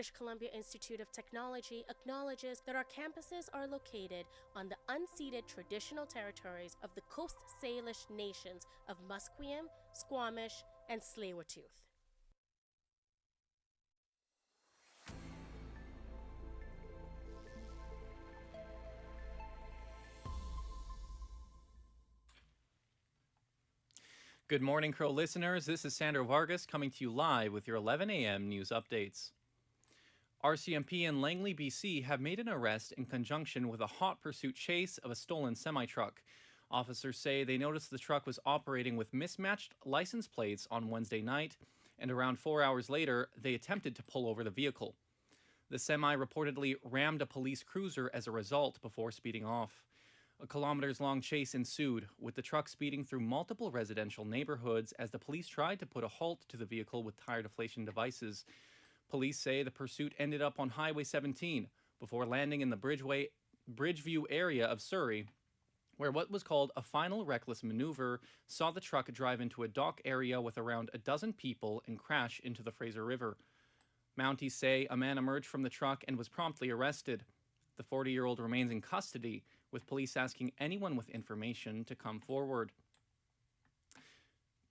British Columbia Institute of Technology acknowledges that our campuses are located on the unceded traditional territories of the Coast Salish nations of Musqueam, Squamish, and Tsleil-Waututh. Good morning, Crow listeners. This is Sandro Vargas coming to you live with your 11 a.m. news updates. RCMP in Langley, BC have made an arrest in conjunction with a hot pursuit chase of a stolen semi-truck. Officers say they noticed the truck was operating with mismatched license plates on Wednesday night, and around 4 hours later, they attempted to pull over the vehicle. The semi reportedly rammed a police cruiser as a result before speeding off. A kilometers-long chase ensued, with the truck speeding through multiple residential neighborhoods as the police tried to put a halt to the vehicle with tire deflation devices. Police say the pursuit ended up on Highway 17 before landing in the Bridgeview area of Surrey, where what was called a final reckless maneuver saw the truck drive into a dock area with around a dozen people and crash into the Fraser River. Mounties say a man emerged from the truck and was promptly arrested. The 40-year-old remains in custody, with police asking anyone with information to come forward.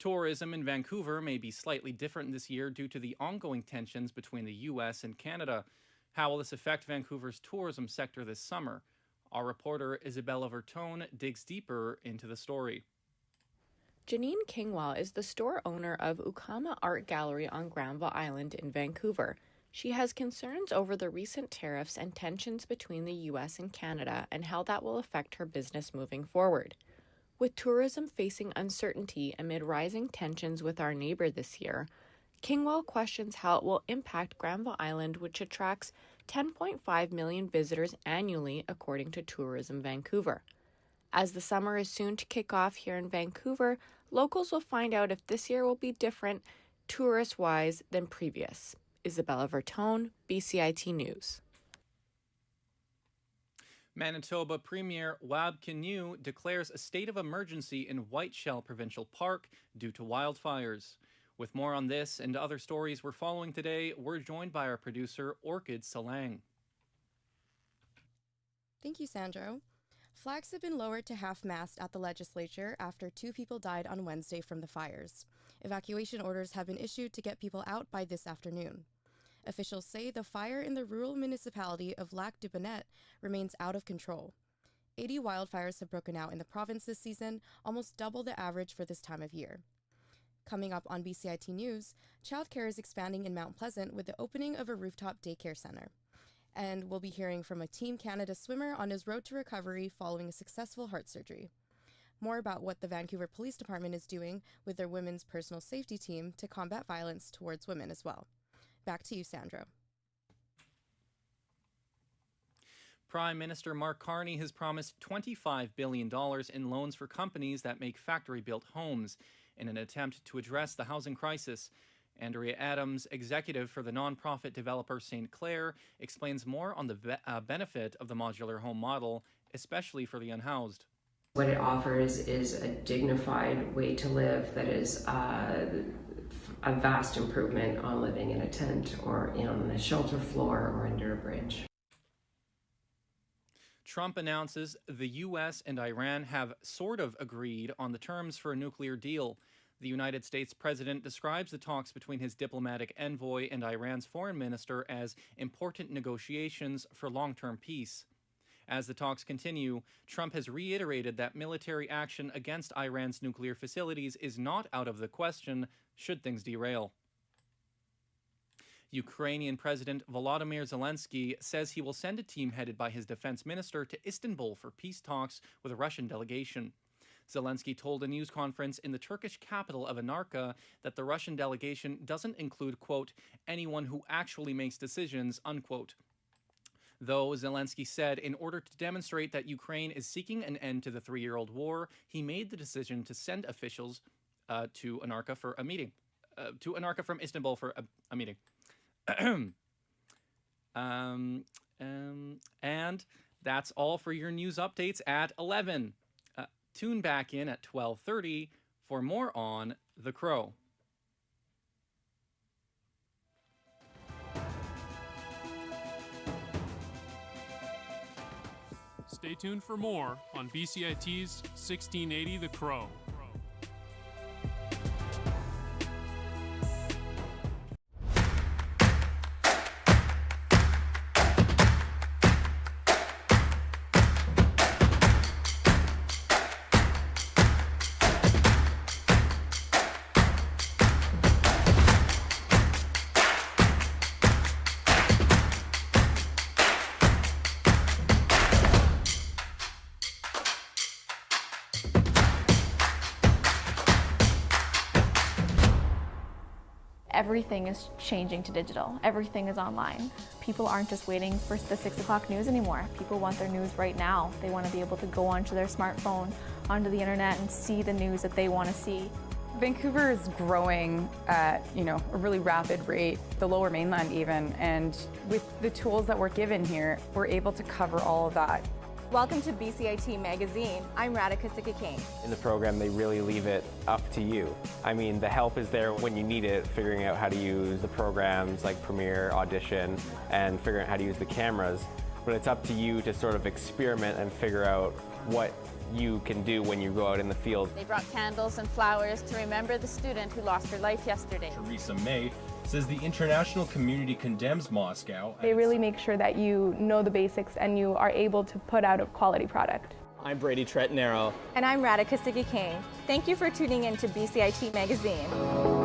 Tourism in Vancouver may be slightly different this year due to the ongoing tensions between the U.S. and Canada. How will this affect Vancouver's tourism sector this summer? Our reporter Isabella Vertone digs deeper into the story. Janine Kingwell is the store owner of Ukama Art Gallery on Granville Island in Vancouver. She has concerns over the recent tariffs and tensions between the U.S. and Canada and how that will affect her business moving forward. With tourism facing uncertainty amid rising tensions with our neighbor this year, Kingwell questions how it will impact Granville Island, which attracts 10.5 million visitors annually, according to Tourism Vancouver. As the summer is soon to kick off here in Vancouver, locals will find out if this year will be different tourist-wise than previous. Isabella Vertone, BCIT News. Manitoba Premier Wab Kinew declares a state of emergency in Whiteshell Provincial Park due to wildfires. With more on this and other stories we're following today, we're joined by our producer, Orchid Salang. Thank you, Sandro. Flags have been lowered to half-mast at the legislature after 2 people died on Wednesday from the fires. Evacuation orders have been issued to get people out by this afternoon. Officials say the fire in the rural municipality of Lac-du-Bonnet remains out of control. 80 wildfires have broken out in the province this season, almost double the average for this time of year. Coming up on BCIT News, childcare is expanding in Mount Pleasant with the opening of a rooftop daycare center. And we'll be hearing from a Team Canada swimmer on his road to recovery following a successful heart surgery. More about what the Vancouver Police Department is doing with their women's personal safety team to combat violence towards women as well. Back to you, Sandro. Prime Minister Mark Carney has promised $25 billion in loans for companies that make factory-built homes in an attempt to address the housing crisis. Andrea Adams, executive for the nonprofit developer St. Clair, explains more on the benefit of the modular home model, especially for the unhoused. What it offers is a dignified way to live that is a vast improvement on living in a tent or on a shelter floor or under a bridge. Trump announces the U.S. and Iran have sort of agreed on the terms for a nuclear deal. The United States president describes the talks between his diplomatic envoy and Iran's foreign minister as important negotiations for long-term peace. As the talks continue, Trump has reiterated that military action against Iran's nuclear facilities is not out of the question should things derail. Ukrainian President Volodymyr Zelensky says he will send a team headed by his defense minister to Istanbul for peace talks with a Russian delegation. Zelensky told a news conference in the Turkish capital of Anarka that the Russian delegation doesn't include, quote, anyone who actually makes decisions, unquote. Though, Zelensky said, in order to demonstrate that Ukraine is seeking an end to the 3-year-old war, he made the decision to send officials to Anarka for a meeting. To Anarka from Istanbul for a meeting. And that's all for your news updates at 11. Tune back in at 12:30 for more on The Crow. Stay tuned for more on BCIT's 1680 The Crow. Everything is changing to digital. Everything is online. People aren't just waiting for the 6 o'clock news anymore. People want their news right now. They want to be able to go onto their smartphone, onto the internet, and see the news that they want to see. Vancouver is growing at, a really rapid rate, the Lower Mainland even, and with the tools that we're given here, we're able to cover all of that. Welcome to BCIT Magazine. I'm Radhika Sikki-King. In the program, they really leave it up to you. I mean, the help is there when you need it, figuring out how to use the programs like Premiere, Audition, and figuring out how to use the cameras. But it's up to you to sort of experiment and figure out what you can do when you go out in the field. They brought candles and flowers to remember the student who lost her life yesterday. Theresa May says the international community condemns Moscow. They really make sure that you know the basics and you are able to put out a quality product. I'm Brady Tretnero. And I'm Radhika Sikki-King. Thank you for tuning in to BCIT Magazine.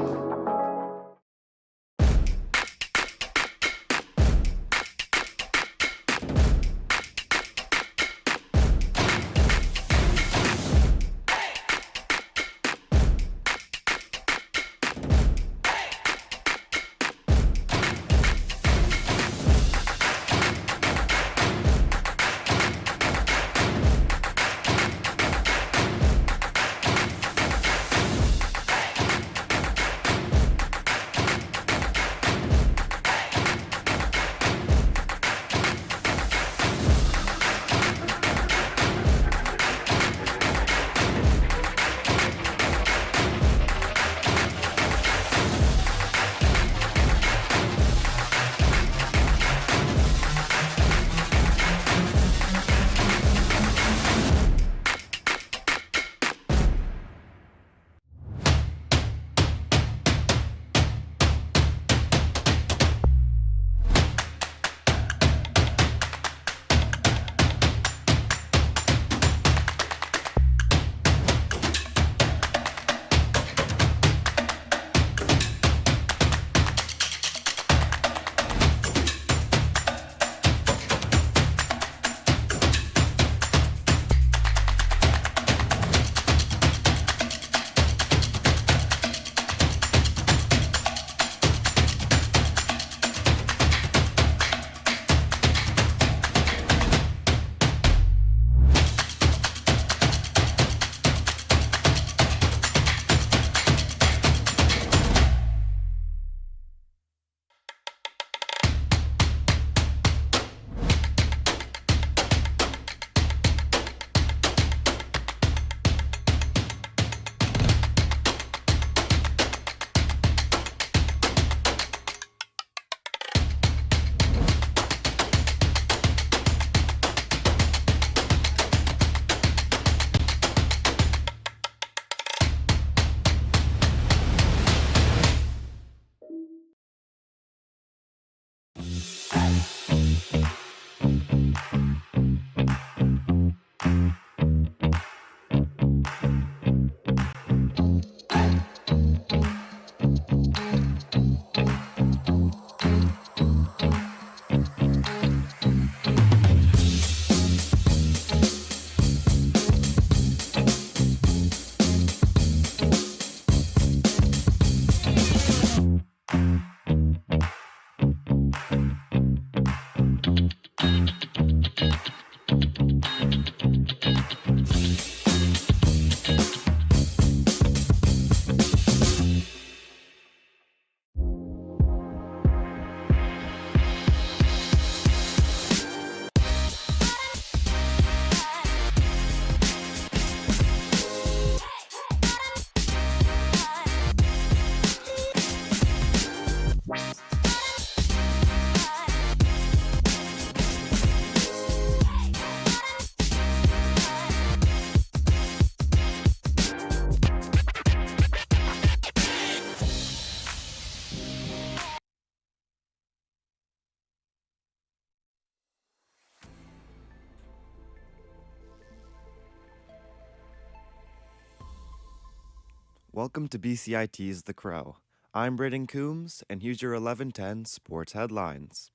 Welcome to BCIT's The Crow. I'm Braden Coombs, and here's your 11:10 sports headlines.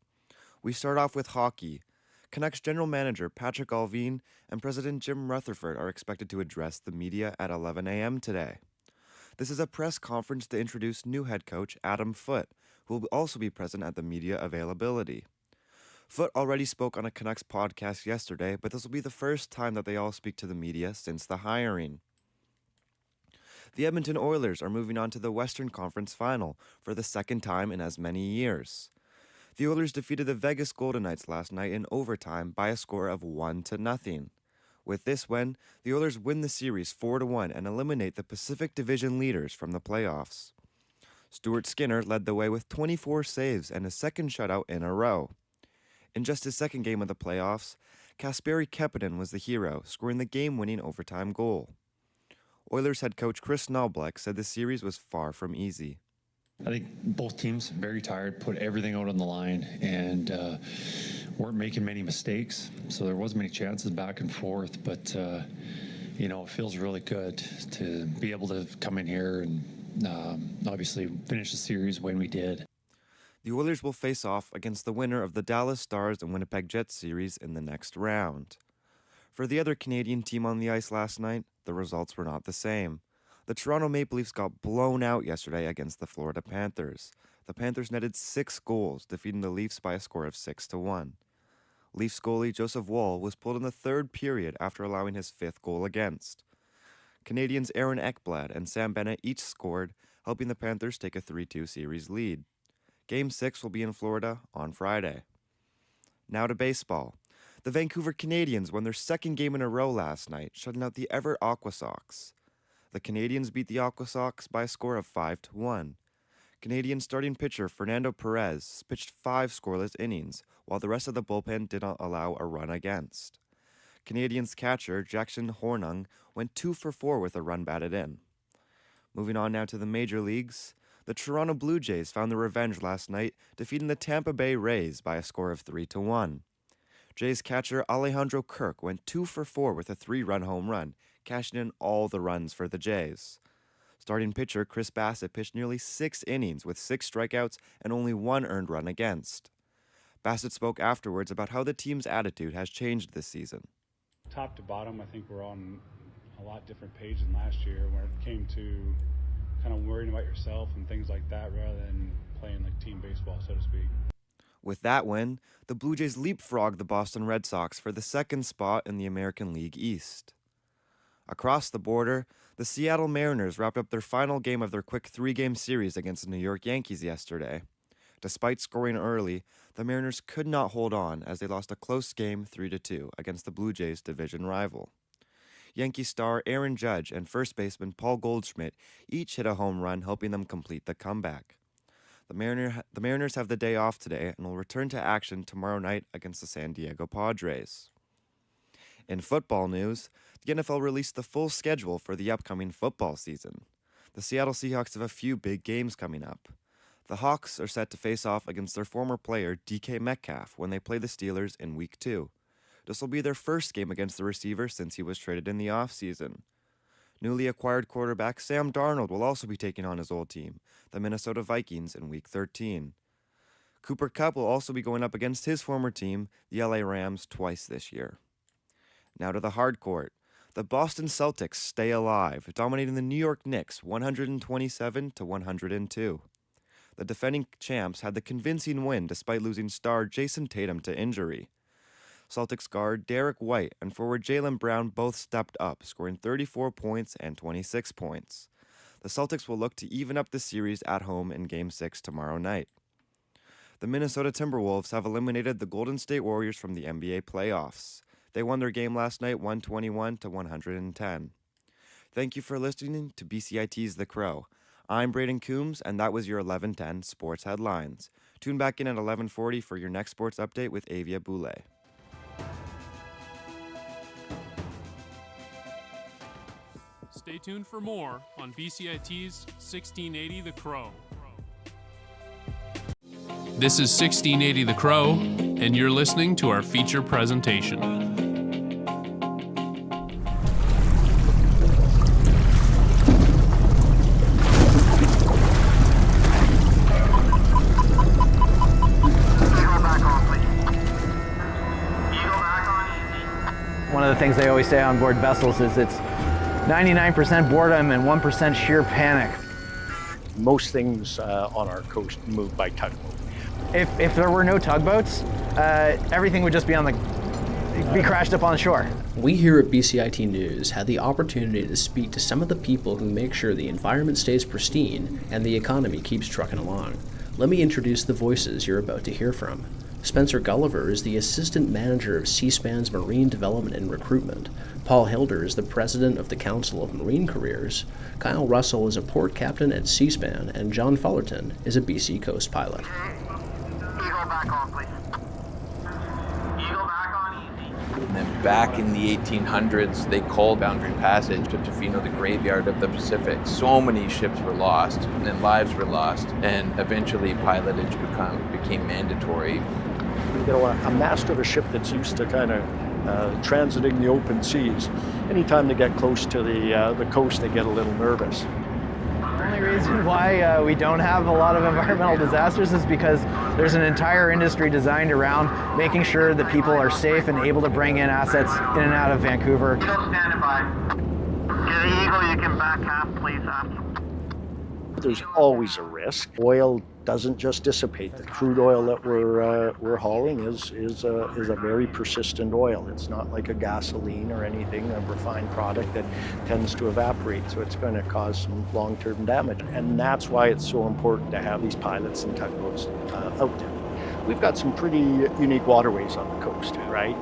We start off with hockey. Canucks General Manager Patrick Allvin and President Jim Rutherford are expected to address the media at 11 a.m. today. This is a press conference to introduce new head coach Adam Foote, who will also be present at the media availability. Foote already spoke on a Canucks podcast yesterday, but this will be the first time that they all speak to the media since the hiring. The Edmonton Oilers are moving on to the Western Conference Final for the second time in as many years. The Oilers defeated the Vegas Golden Knights last night in overtime by a score of 1-0. With this win, the Oilers win the series 4-1 and eliminate the Pacific Division leaders from the playoffs. Stuart Skinner led the way with 24 saves and his second shutout in a row. In just his second game of the playoffs, Kasperi Kapanen was the hero, scoring the game-winning overtime goal. Oilers head coach Chris Knoblauch said the series was far from easy. I think both teams very tired, put everything out on the line, and weren't making many mistakes. So there wasn't many chances back and forth, but it feels really good to be able to come in here and obviously finish the series when we did. The Oilers will face off against the winner of the Dallas Stars and Winnipeg Jets series in the next round. For the other Canadian team on the ice last night, the results were not the same. The Toronto Maple Leafs got blown out yesterday against the Florida Panthers. The Panthers netted 6 goals, defeating the Leafs by a score of 6-1. Leafs goalie Joseph Woll was pulled in the third period after allowing his 5th goal against. Canadians Aaron Ekblad and Sam Bennett each scored, helping the Panthers take a 3-2 series lead. Game 6 will be in Florida on Friday. Now to baseball. The Vancouver Canadians won their second game in a row last night, shutting out the Everett Aqua Sox. The Canadians beat the Aqua Sox by a score of 5-1. Canadian starting pitcher Fernando Perez pitched 5 scoreless innings, while the rest of the bullpen did not allow a run against. Canadians catcher Jackson Hornung went 2 for 4 with a run batted in. Moving on now to the major leagues, the Toronto Blue Jays found their revenge last night, defeating the Tampa Bay Rays by a score of 3-1. Jays catcher Alejandro Kirk went 2 for 4 with a 3-run home run, cashing in all the runs for the Jays. Starting pitcher Chris Bassett pitched nearly 6 innings with 6 strikeouts and only 1 earned run against. Bassett spoke afterwards about how the team's attitude has changed this season. Top to bottom, I think we're on a lot different page than last year when it came to kind of worrying about yourself and things like that rather than playing like team baseball, so to speak. With that win, the Blue Jays leapfrogged the Boston Red Sox for the second spot in the American League East. Across the border, the Seattle Mariners wrapped up their final game of their quick 3-game series against the New York Yankees yesterday. Despite scoring early, the Mariners could not hold on as they lost a close game 3-2 against the Blue Jays' division rival. Yankee star Aaron Judge and first baseman Paul Goldschmidt each hit a home run, helping them complete the comeback. The Mariners have the day off today and will return to action tomorrow night against the San Diego Padres. In football news, the NFL released the full schedule for the upcoming football season. The Seattle Seahawks have a few big games coming up. The Hawks are set to face off against their former player DK Metcalf when they play the Steelers in Week 2. This will be their first game against the receiver since he was traded in the offseason. Newly acquired quarterback Sam Darnold will also be taking on his old team, the Minnesota Vikings, in Week 13. Cooper Kupp will also be going up against his former team, the LA Rams, twice this year. Now to the hard court. The Boston Celtics stay alive, dominating the New York Knicks 127-102. The defending champs had the convincing win despite losing star Jason Tatum to injury. Celtics guard Derek White and forward Jaylen Brown both stepped up, scoring 34 points and 26 points. The Celtics will look to even up the series at home in Game 6 tomorrow night. The Minnesota Timberwolves have eliminated the Golden State Warriors from the NBA playoffs. They won their game last night 121-110. Thank you for listening to BCIT's The Crow. I'm Braden Coombs, and that was your 11:10 Sports Headlines. Tune back in at 11:40 for your next sports update with Avia Boulay. Stay tuned for more on BCIT's 1680 The Crow. This is 1680 The Crow, and you're listening to our feature presentation. One of the things they always say on board vessels is it's 99% boredom and 1% sheer panic. Most things on our coast move by tugboat. If there were no tugboats, everything would just be crashed up on the shore. We here at BCIT News had the opportunity to speak to some of the people who make sure the environment stays pristine and the economy keeps trucking along. Let me introduce the voices you're about to hear from. Spencer Gulliver is the Assistant Manager of C-SPAN's Marine Development and Recruitment. Paul Hilder is the President of the Council of Marine Careers. Kyle Russell is a port captain at C-SPAN, and John Fullerton is a BC Coast pilot. Eagle back on, please. Eagle back on easy. And then back in the 1800s, they called Boundary Passage to Tofino the graveyard of the Pacific. So many ships were lost, and lives were lost, and eventually pilotage became mandatory. You know, a master of a ship that's used to kind of transiting the open seas, anytime they get close to the coast, they get a little nervous. The only reason why we don't have a lot of environmental disasters is because there's an entire industry designed around making sure that people are safe and able to bring in assets in and out of Vancouver. Eagle standing by. Get an Eagle, you can back half, please. There's always a risk. Oil doesn't just dissipate. The crude oil that we're hauling is a very persistent oil. It's not like a gasoline or anything, a refined product that tends to evaporate. So it's going to cause some long-term damage. And that's why it's so important to have these pilots and tugboats out there. We've got some pretty unique waterways on the coast, right?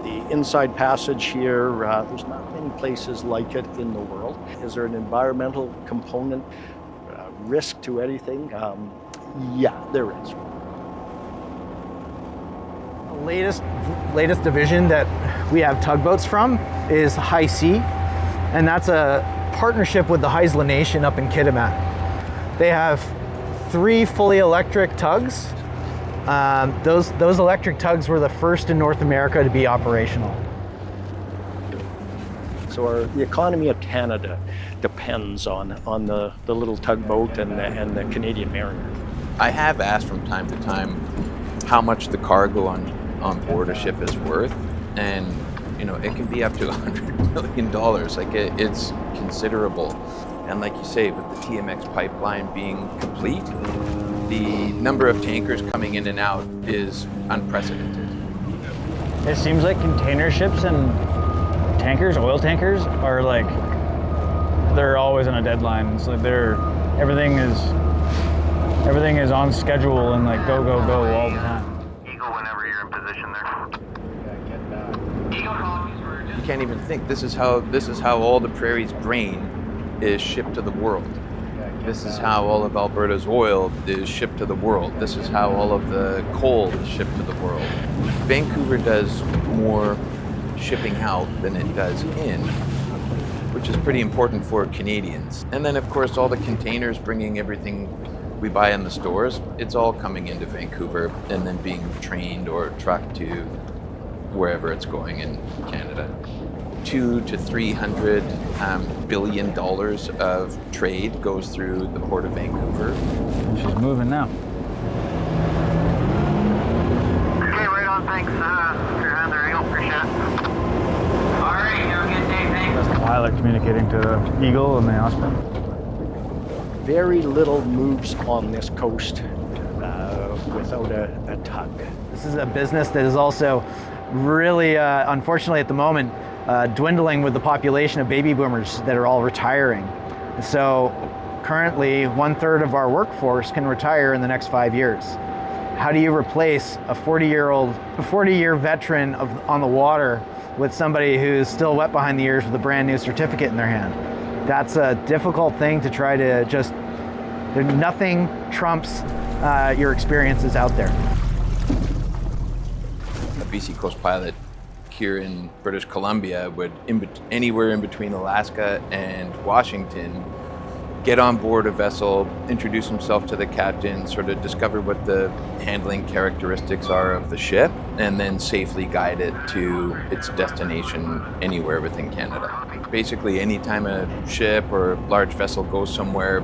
The inside passage here, there's not many places like it in the world. Is there an environmental component? Risk to anything? Yeah, there is. The latest division that we have tugboats from is High Sea, and that's a partnership with the Haisla Nation up in Kitimat. They have 3 fully electric tugs. Those electric tugs were the first in North America to be operational. So the economy of Canada depends on the little tugboat and the Canadian Mariner. I have asked from time to time how much the cargo on board a ship is worth, and you know, it can be up to $100 million. Like it's considerable. And like you say, with the TMX pipeline being complete, the number of tankers coming in and out is unprecedented. It seems like container ships and tankers, oil tankers, are like, they're always on a deadline. It's like everything is on schedule and like go all the time. Eagle, whenever you're in position there. You can't even think. This is how all the prairie's grain is shipped to the world. This is how all of Alberta's oil is shipped to the world. This is how all of the coal is shipped to the world. Vancouver does more shipping out than it does in, which is pretty important for Canadians. And then of course all the containers bringing everything we buy in the stores, it's all coming into Vancouver and then being trained or trucked to wherever it's going in Canada. $200 to $300 billion of trade goes through the Port of Vancouver. And she's moving now. Okay, right on, thanks. Your hand there, Eagle, appreciate it. All right, have a good day, thanks. That's the pilot communicating to the Eagle and the Osprey. Very little moves on this coast without a tug. This is a business that is also really, unfortunately at the moment, dwindling with the population of baby boomers that are all retiring. So currently 1/3 of our workforce can retire in the next 5 years. How do you replace a 40-year veteran on the water with somebody who's still wet behind the ears with a brand new certificate in their hand? That's a difficult thing to try to nothing trumps your experiences out there. A BC Coast pilot here in British Columbia would, anywhere in between Alaska and Washington, get on board a vessel, introduce himself to the captain, sort of discover what the handling characteristics are of the ship, and then safely guide it to its destination anywhere within Canada. Basically, anytime a ship or large vessel goes somewhere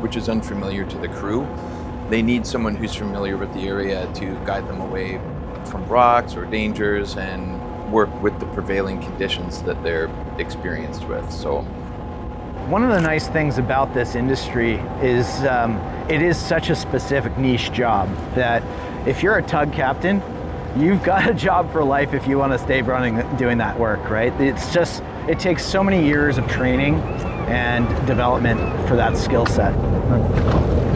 which is unfamiliar to the crew, they need someone who's familiar with the area to guide them away from rocks or dangers and work with the prevailing conditions that they're experienced with. So one of the nice things about this industry is it is such a specific niche job that if you're a tug captain, you've got a job for life if you want to stay doing that work, right? It takes so many years of training and development for that skill set.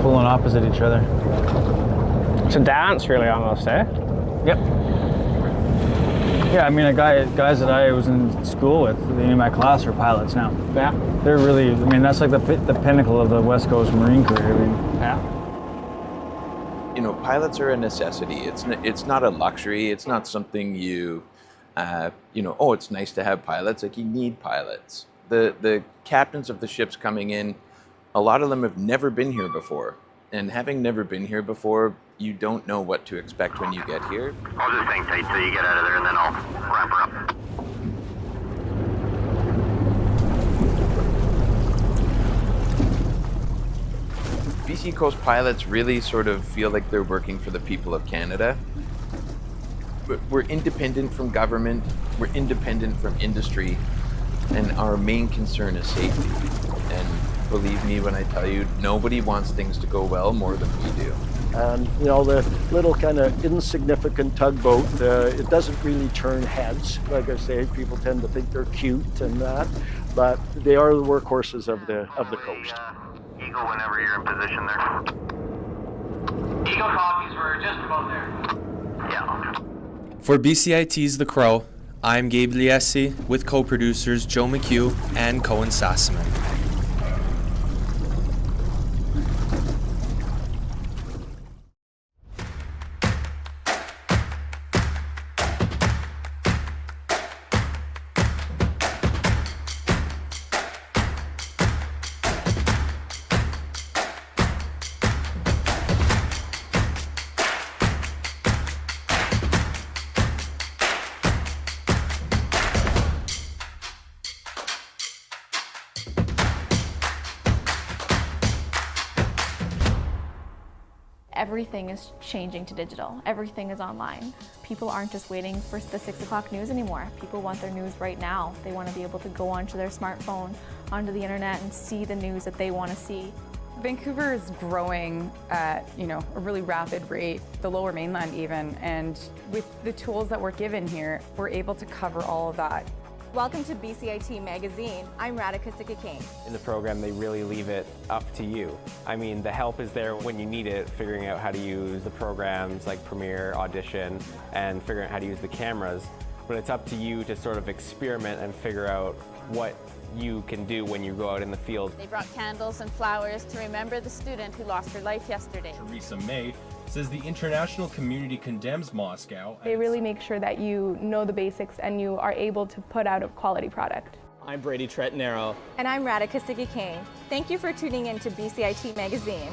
Pulling opposite each other. It's a dance, really, almost, eh? Yep. Yeah, I mean, guys that I was in school with, in my class, are pilots now. Yeah. They're really, I mean, that's like the pinnacle of the West Coast Marine career. I mean, yeah. You know, pilots are a necessity. It's not a luxury. It's not something you know, oh, it's nice to have pilots. Like, you need pilots. The captains of the ships coming in, a lot of them have never been here before. And having never been here before, you don't know what to expect when you get here. I'll just hang tight till you get out of there, and then I'll wrap her up. BC Coast pilots really sort of feel like they're working for the people of Canada. We're independent from government, we're independent from industry, and our main concern is safety. And believe me when I tell you, nobody wants things to go well more than we do. And you know, the little kind of insignificant tugboat, it doesn't really turn heads. Like I say, people tend to think they're cute and that, but they are the workhorses of the coast. Eagle whenever you're in position there. Eagle copies, we're just about there. Yeah. For BCIT's The Crow, I'm Gabe Liesi with co-producers Joe McHugh and Cohen Sassaman. Everything is changing to digital. Everything is online. People aren't just waiting for the 6 o'clock news anymore. People want their news right now. They want to be able to go onto their smartphone, onto the internet, and see the news that they want to see. Vancouver is growing at, you know, a really rapid rate, the Lower Mainland even, and with the tools that we're given here, we're able to cover all of that. Welcome to BCIT Magazine. I'm Radhika Sikki-King. In the program, they really leave it up to you. I mean, the help is there when you need it, figuring out how to use the programs like Premiere, Audition, and figuring out how to use the cameras. But it's up to you to sort of experiment and figure out what you can do when you go out in the field. They brought candles and flowers to remember the student who lost her life yesterday. Theresa May says the international community condemns Moscow. They really make sure that you know the basics and you are able to put out a quality product. I'm Brady Tretanero. And I'm Radhika Sikki-King. Thank you for tuning in to BCIT Magazine.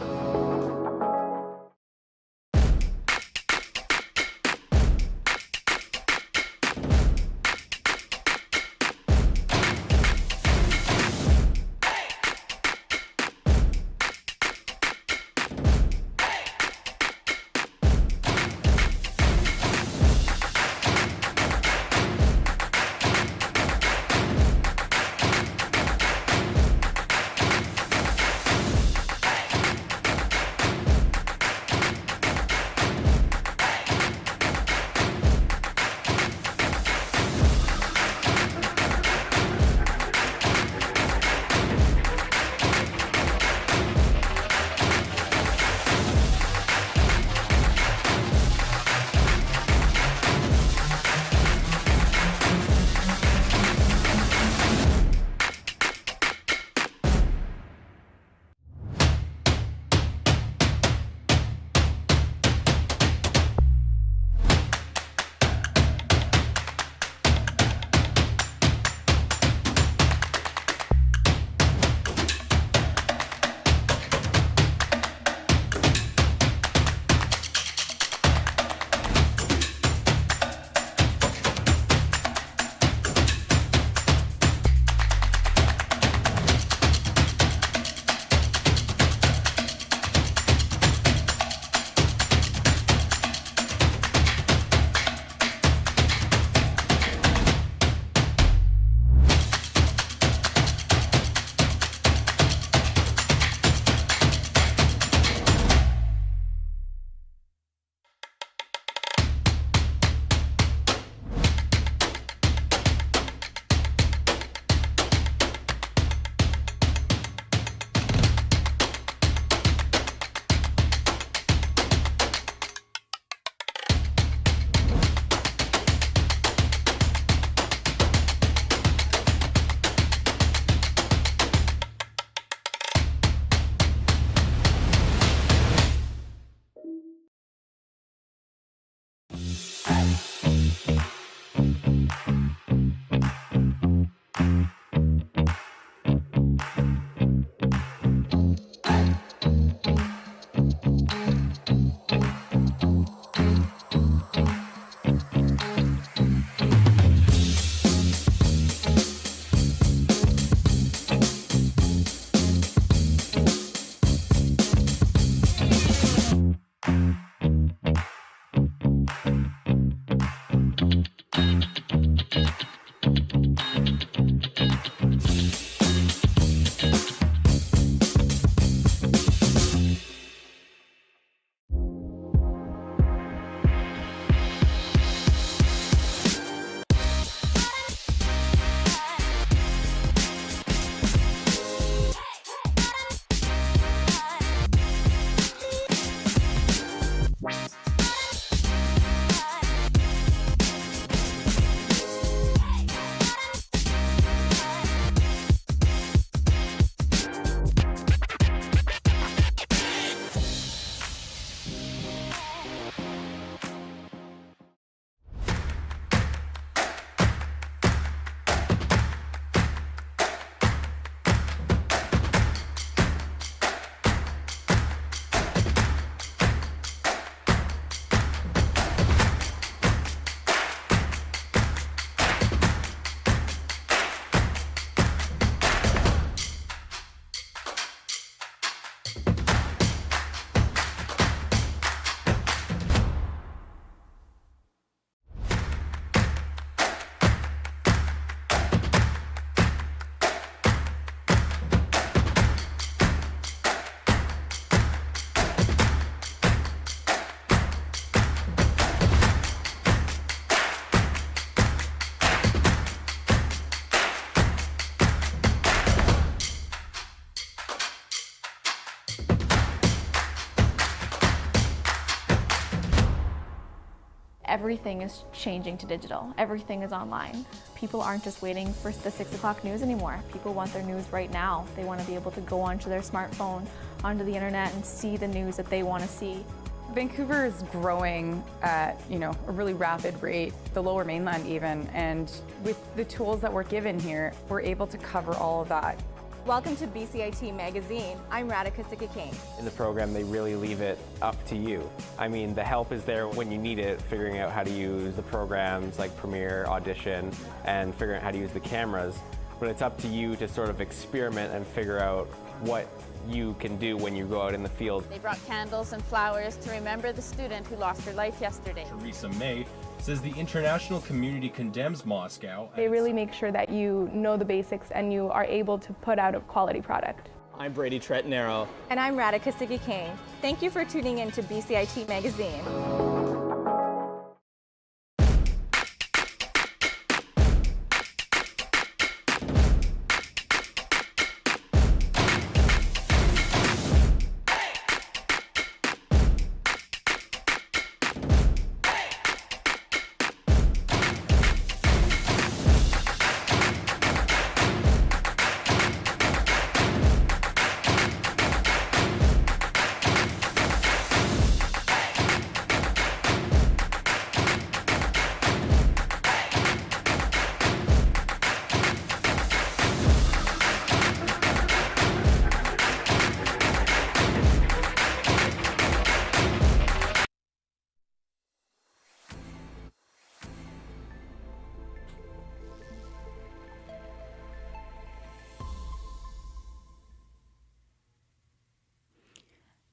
Everything is changing to digital. Everything is online. People aren't just waiting for the 6 o'clock news anymore. People want their news right now. They want to be able to go onto their smartphone, onto the internet, and see the news that they want to see. Vancouver is growing at, a really rapid rate, the Lower Mainland even, and with the tools that we're given here, we're able to cover all of that. Welcome to BCIT Magazine. I'm Radhika Sikakane. In the program, they really leave it up to you. I mean, the help is there when you need it, figuring out how to use the programs like Premiere, Audition, and figuring out how to use the cameras. But it's up to you to sort of experiment and figure out what you can do when you go out in the field. They brought candles and flowers to remember the student who lost her life yesterday. Theresa May says the international community condemns Moscow. They really make sure that you know the basics and you are able to put out a quality product. I'm Brady Tretanero. And I'm Radhika Sikakane. Thank you for tuning in to BCIT Magazine.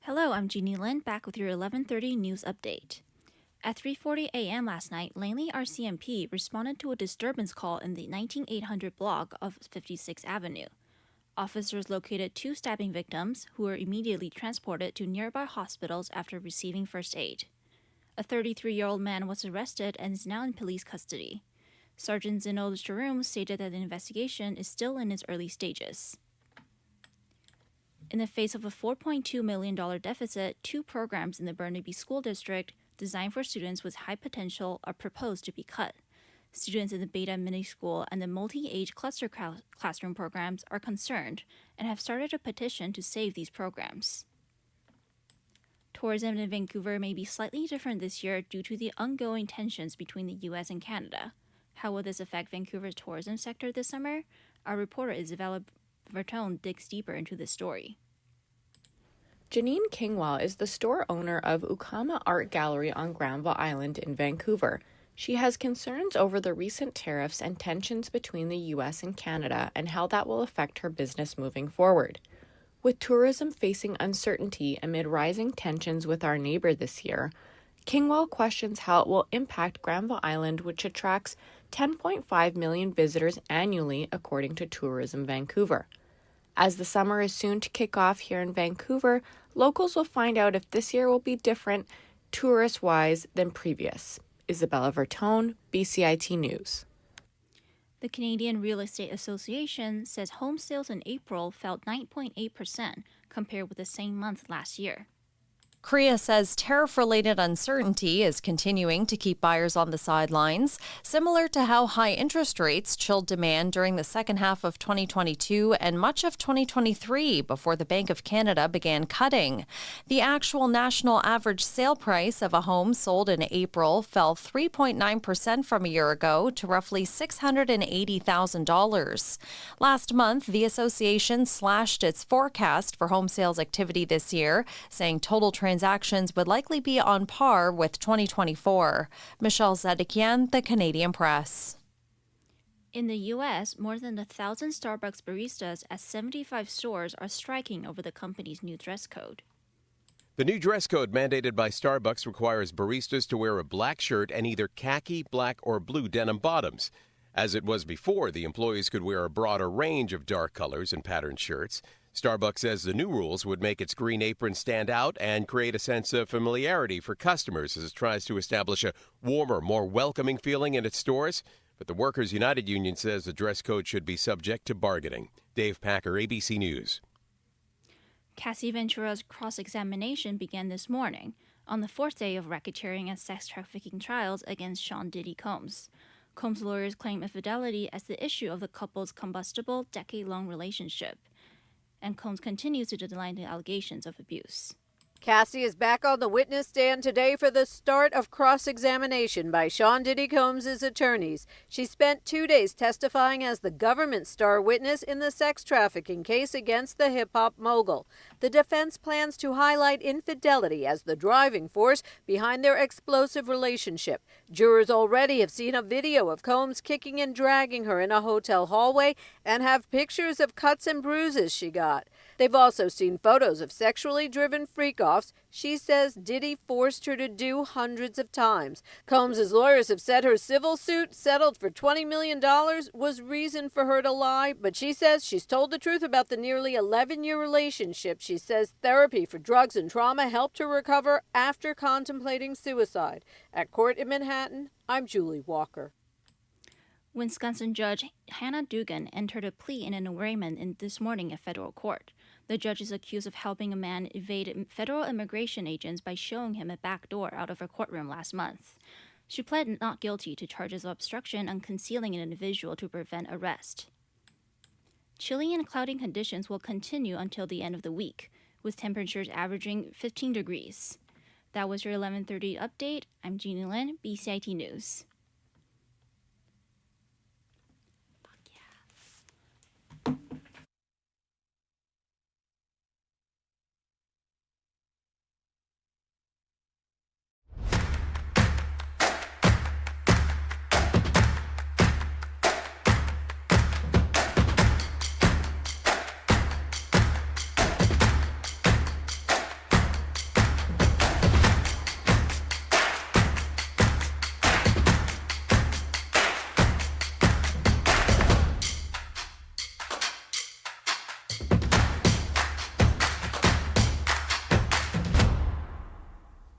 Hello, I'm Jeannie Lin, back with your 11:30 news update. At 3:40 a.m. last night, Langley RCMP responded to a disturbance call in the 19800 block of 56th Avenue. Officers located 2 stabbing victims who were immediately transported to nearby hospitals after receiving first aid. A 33-year-old man was arrested and is now in police custody. Sergeant Zeno Sharoom stated that the investigation is still in its early stages. In the face of a $4.2 million deficit, 2 programs in the Burnaby School District designed for students with high potential are proposed to be cut. Students in the Beta Mini School and the multi-age cluster classroom programs are concerned and have started a petition to save these programs. Tourism in Vancouver may be slightly different this year due to the ongoing tensions between the U.S. and Canada. How will this affect Vancouver's tourism sector this summer? Our reporter Isabella Vertone digs deeper into this story. Janine Kingwell is the store owner of Ukama Art Gallery on Granville Island in Vancouver. She has concerns over the recent tariffs and tensions between the U.S. and Canada and how that will affect her business moving forward. With tourism facing uncertainty amid rising tensions with our neighbor this year, Kingwell questions how it will impact Granville Island, which attracts 10.5 million visitors annually, according to Tourism Vancouver. As the summer is soon to kick off here in Vancouver, locals will find out if this year will be different tourist-wise than previous. Isabella Vertone, BCIT News. The Canadian Real Estate Association says home sales in April fell 9.8% compared with the same month last year. Korea says tariff-related uncertainty is continuing to keep buyers on the sidelines, similar to how high interest rates chilled demand during the second half of 2022 and much of 2023 before the Bank of Canada began cutting. The actual national average sale price of a home sold in April fell 3.9% from a year ago to roughly $680,000. Last month, the association slashed its forecast for home sales activity this year, saying total transactions would likely be on par with 2024. Michelle Zedekian, The Canadian Press. In the U.S., more than 1,000 Starbucks baristas at 75 stores are striking over the company's new dress code. The new dress code mandated by Starbucks requires baristas to wear a black shirt and either khaki, black, or blue denim bottoms. As it was before, the employees could wear a broader range of dark colors and patterned shirts. Starbucks says the new rules would make its green apron stand out and create a sense of familiarity for customers as it tries to establish a warmer, more welcoming feeling in its stores. But the Workers' United Union says the dress code should be subject to bargaining. Dave Packer, ABC News. Cassie Ventura's cross-examination began this morning. on the fourth day of racketeering and sex trafficking trials against Sean Diddy Combs. Combs' lawyers claim infidelity as the issue of the couple's combustible, decade-long relationship, and Combs continues to deny the allegations of abuse. Cassie is back on the witness stand today for the start of cross-examination by Sean Diddy Combs' attorneys. She spent 2 days testifying as the government star witness in the sex trafficking case against the hip-hop mogul. The defense plans to highlight infidelity as the driving force behind their explosive relationship. Jurors already have seen a video of Combs kicking and dragging her in a hotel hallway and have pictures of cuts and bruises she got. They've also seen photos of sexually driven freak-offs she says Diddy forced her to do hundreds of times. Combs' lawyers have said her civil suit, settled for $20 million, was reason for her to lie, but she says she's told the truth about the nearly 11-year relationship. She says therapy for drugs and trauma helped her recover after contemplating suicide. At court in Manhattan, I'm Julie Walker. Wisconsin Judge Hannah Dugan entered a plea in an arraignment this morning at federal court. The judge is accused of helping a man evade federal immigration agents by showing him a back door out of her courtroom last month. She pled not guilty to charges of obstruction and concealing an individual to prevent arrest. Chilly and cloudy conditions will continue until the end of the week, with temperatures averaging 15 degrees. That was your 11:30 update. I'm Jeannie Lin, BCIT News.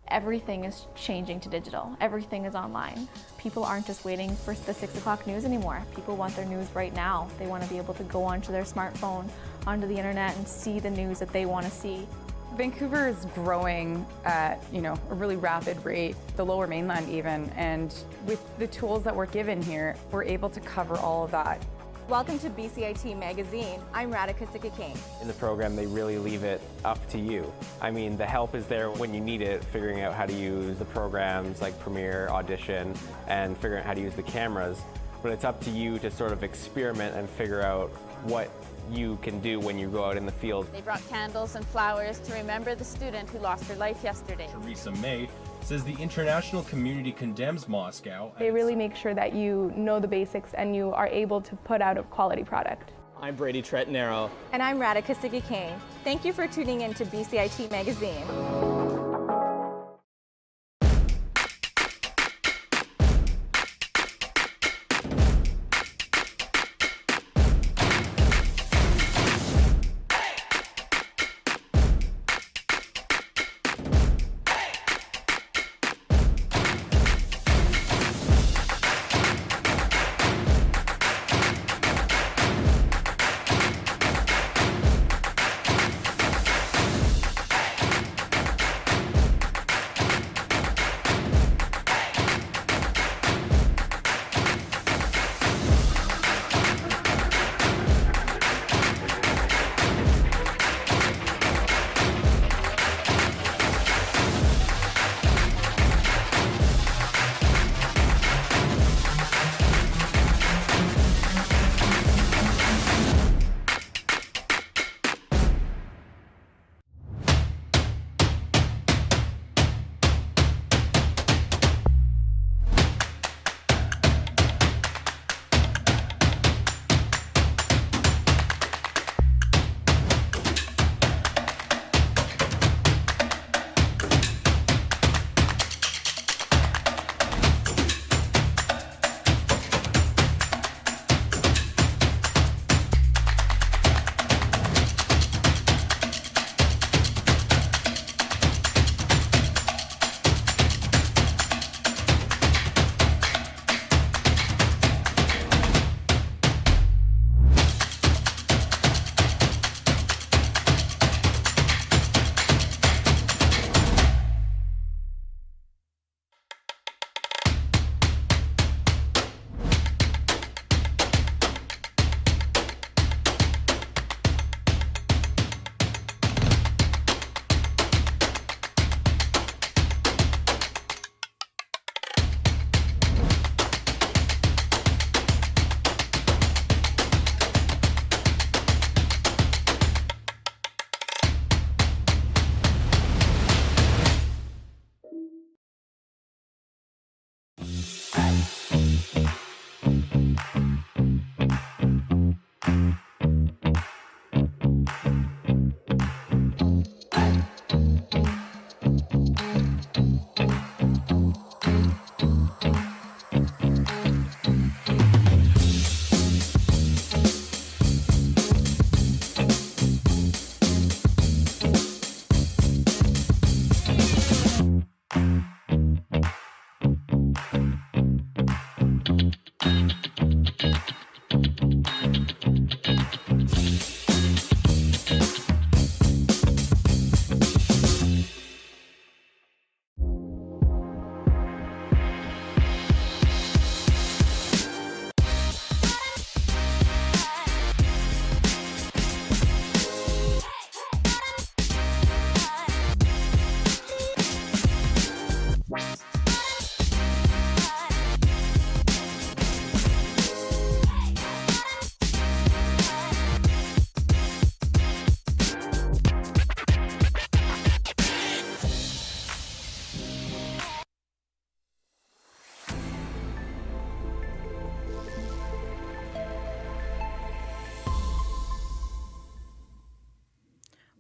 Everything is changing to digital. Everything is online. People aren't just waiting for the 6 o'clock news anymore. People want their news right now. They want to be able to go onto their smartphone, onto the internet, and see the news that they want to see. Vancouver is growing at, a really rapid rate, the Lower Mainland even, and with the tools that we're given here, we're able to cover all of that. Welcome to BCIT Magazine. I'm Radhika Sikki-King. In the program, they really leave it up to you. I mean, the help is there when you need it, figuring out how to use the programs like Premiere, Audition, and figuring out how to use the cameras. But it's up to you to sort of experiment and figure out what you can do when you go out in the field. They brought candles and flowers to remember the student who lost her life yesterday. Theresa May says the international community condemns Moscow. They really make sure that you know the basics and you are able to put out a quality product. I'm Brady Tretanero. And I'm Radhika Sikki-King. Thank you for tuning in to BCIT Magazine.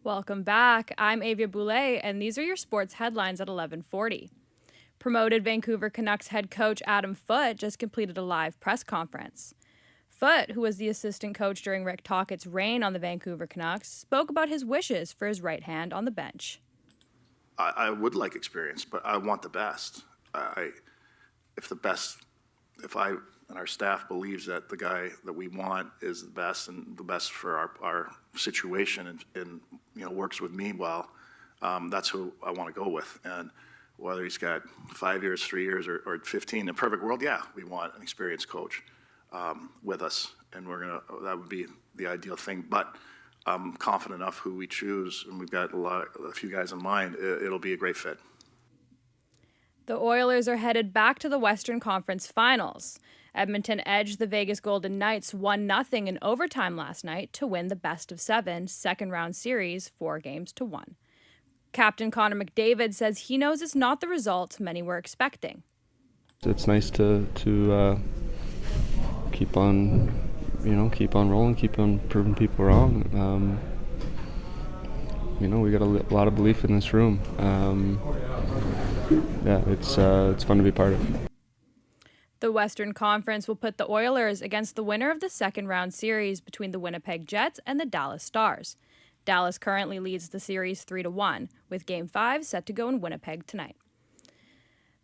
Welcome back. I'm Avia Boulay, and these are your sports headlines at 11:40. Promoted Vancouver Canucks head coach Adam Foote just completed a live press conference. Foote, who was the assistant coach during Rick Tocchet's reign on the Vancouver Canucks, spoke about his wishes for his right hand on the bench. I would like experience, but I want the best. If I and our staff believes that the guy that we want is the best and the best for our situation and works with me well, that's who I want to go with. And whether he's got 5 years, 3 years, or 15, in a perfect world, yeah, we want an experienced coach with us, and that would be the ideal thing. But I'm confident enough who we choose, and we've got a few guys in mind. It'll be a great fit. The Oilers are headed back to the Western Conference Finals. Edmonton edged the Vegas Golden Knights 1-0 in overtime last night to win the best-of-7 second-round series 4-1. Captain Connor McDavid says he knows it's not the result many were expecting. It's nice to keep on rolling, keep on proving people wrong. We got a lot of belief in this room. It's fun to be part of. The Western Conference will put the Oilers against the winner of the second-round series between the Winnipeg Jets and the Dallas Stars. Dallas currently leads the series 3-1, with Game 5 set to go in Winnipeg tonight.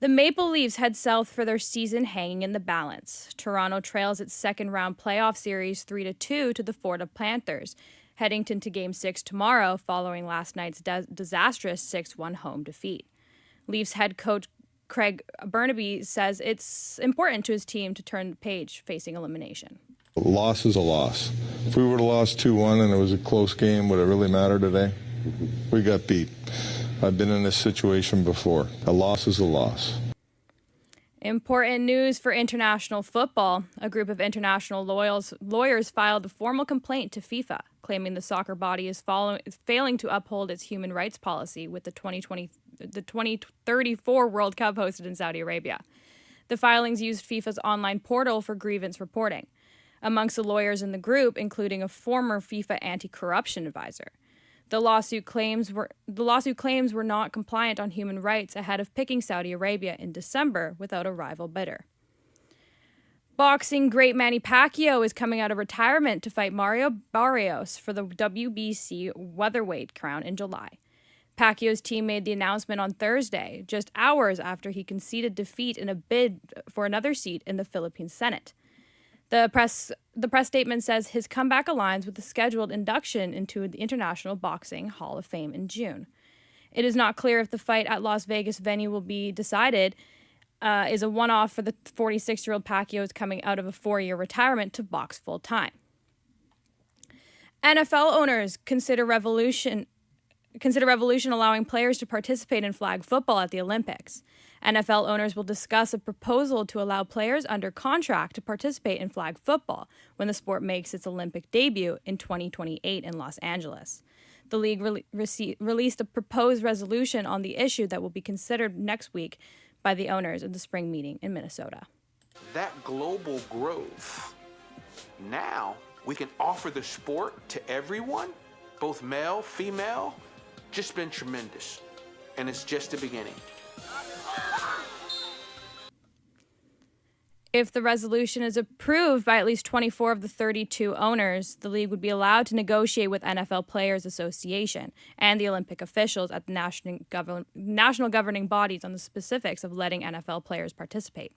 The Maple Leafs head south for their season hanging in the balance. Toronto trails its second-round playoff series 3-2 to the Florida Panthers, heading into Game 6 tomorrow following last night's disastrous 6-1 home defeat. Leafs head coach Craig Burnaby says it's important to his team to turn the page facing elimination. A loss is a loss. If we would have lost 2-1 and it was a close game, would it really matter today? We got beat. I've been in this situation before. A loss is a loss. Important news for international football. A group of international lawyers filed a formal complaint to FIFA, claiming the soccer body is failing to uphold its human rights policy with the 2034 World Cup hosted in Saudi Arabia. The filings used FIFA's online portal for grievance reporting. Amongst the lawyers in the group, including a former FIFA anti-corruption advisor. The lawsuit claims were not compliant on human rights ahead of picking Saudi Arabia in December without a rival bidder. Boxing great Manny Pacquiao is coming out of retirement to fight Mario Barrios for the WBC welterweight crown in July. Pacquiao's team made the announcement on Thursday, just hours after he conceded defeat in a bid for another seat in the Philippine Senate. The press statement says his comeback aligns with the scheduled induction into the International Boxing Hall of Fame in June. It is not clear if the fight at Las Vegas venue will be decided is a one-off for the 46-year-old Pacquiao is coming out of a 4-year retirement to box full-time. NFL owners consider Revolution allowing players to participate in flag football at the Olympics. NFL owners will discuss a proposal to allow players under contract to participate in flag football when the sport makes its Olympic debut in 2028 in Los Angeles. The league released a proposed resolution on the issue that will be considered next week by the owners at the spring meeting in Minnesota. That global growth, now we can offer the sport to everyone, both male, female, just been tremendous. And it's just the beginning. If the resolution is approved by at least 24 of the 32 owners, the league would be allowed to negotiate with NFL Players Association and the Olympic officials at the national governing bodies on the specifics of letting NFL players participate.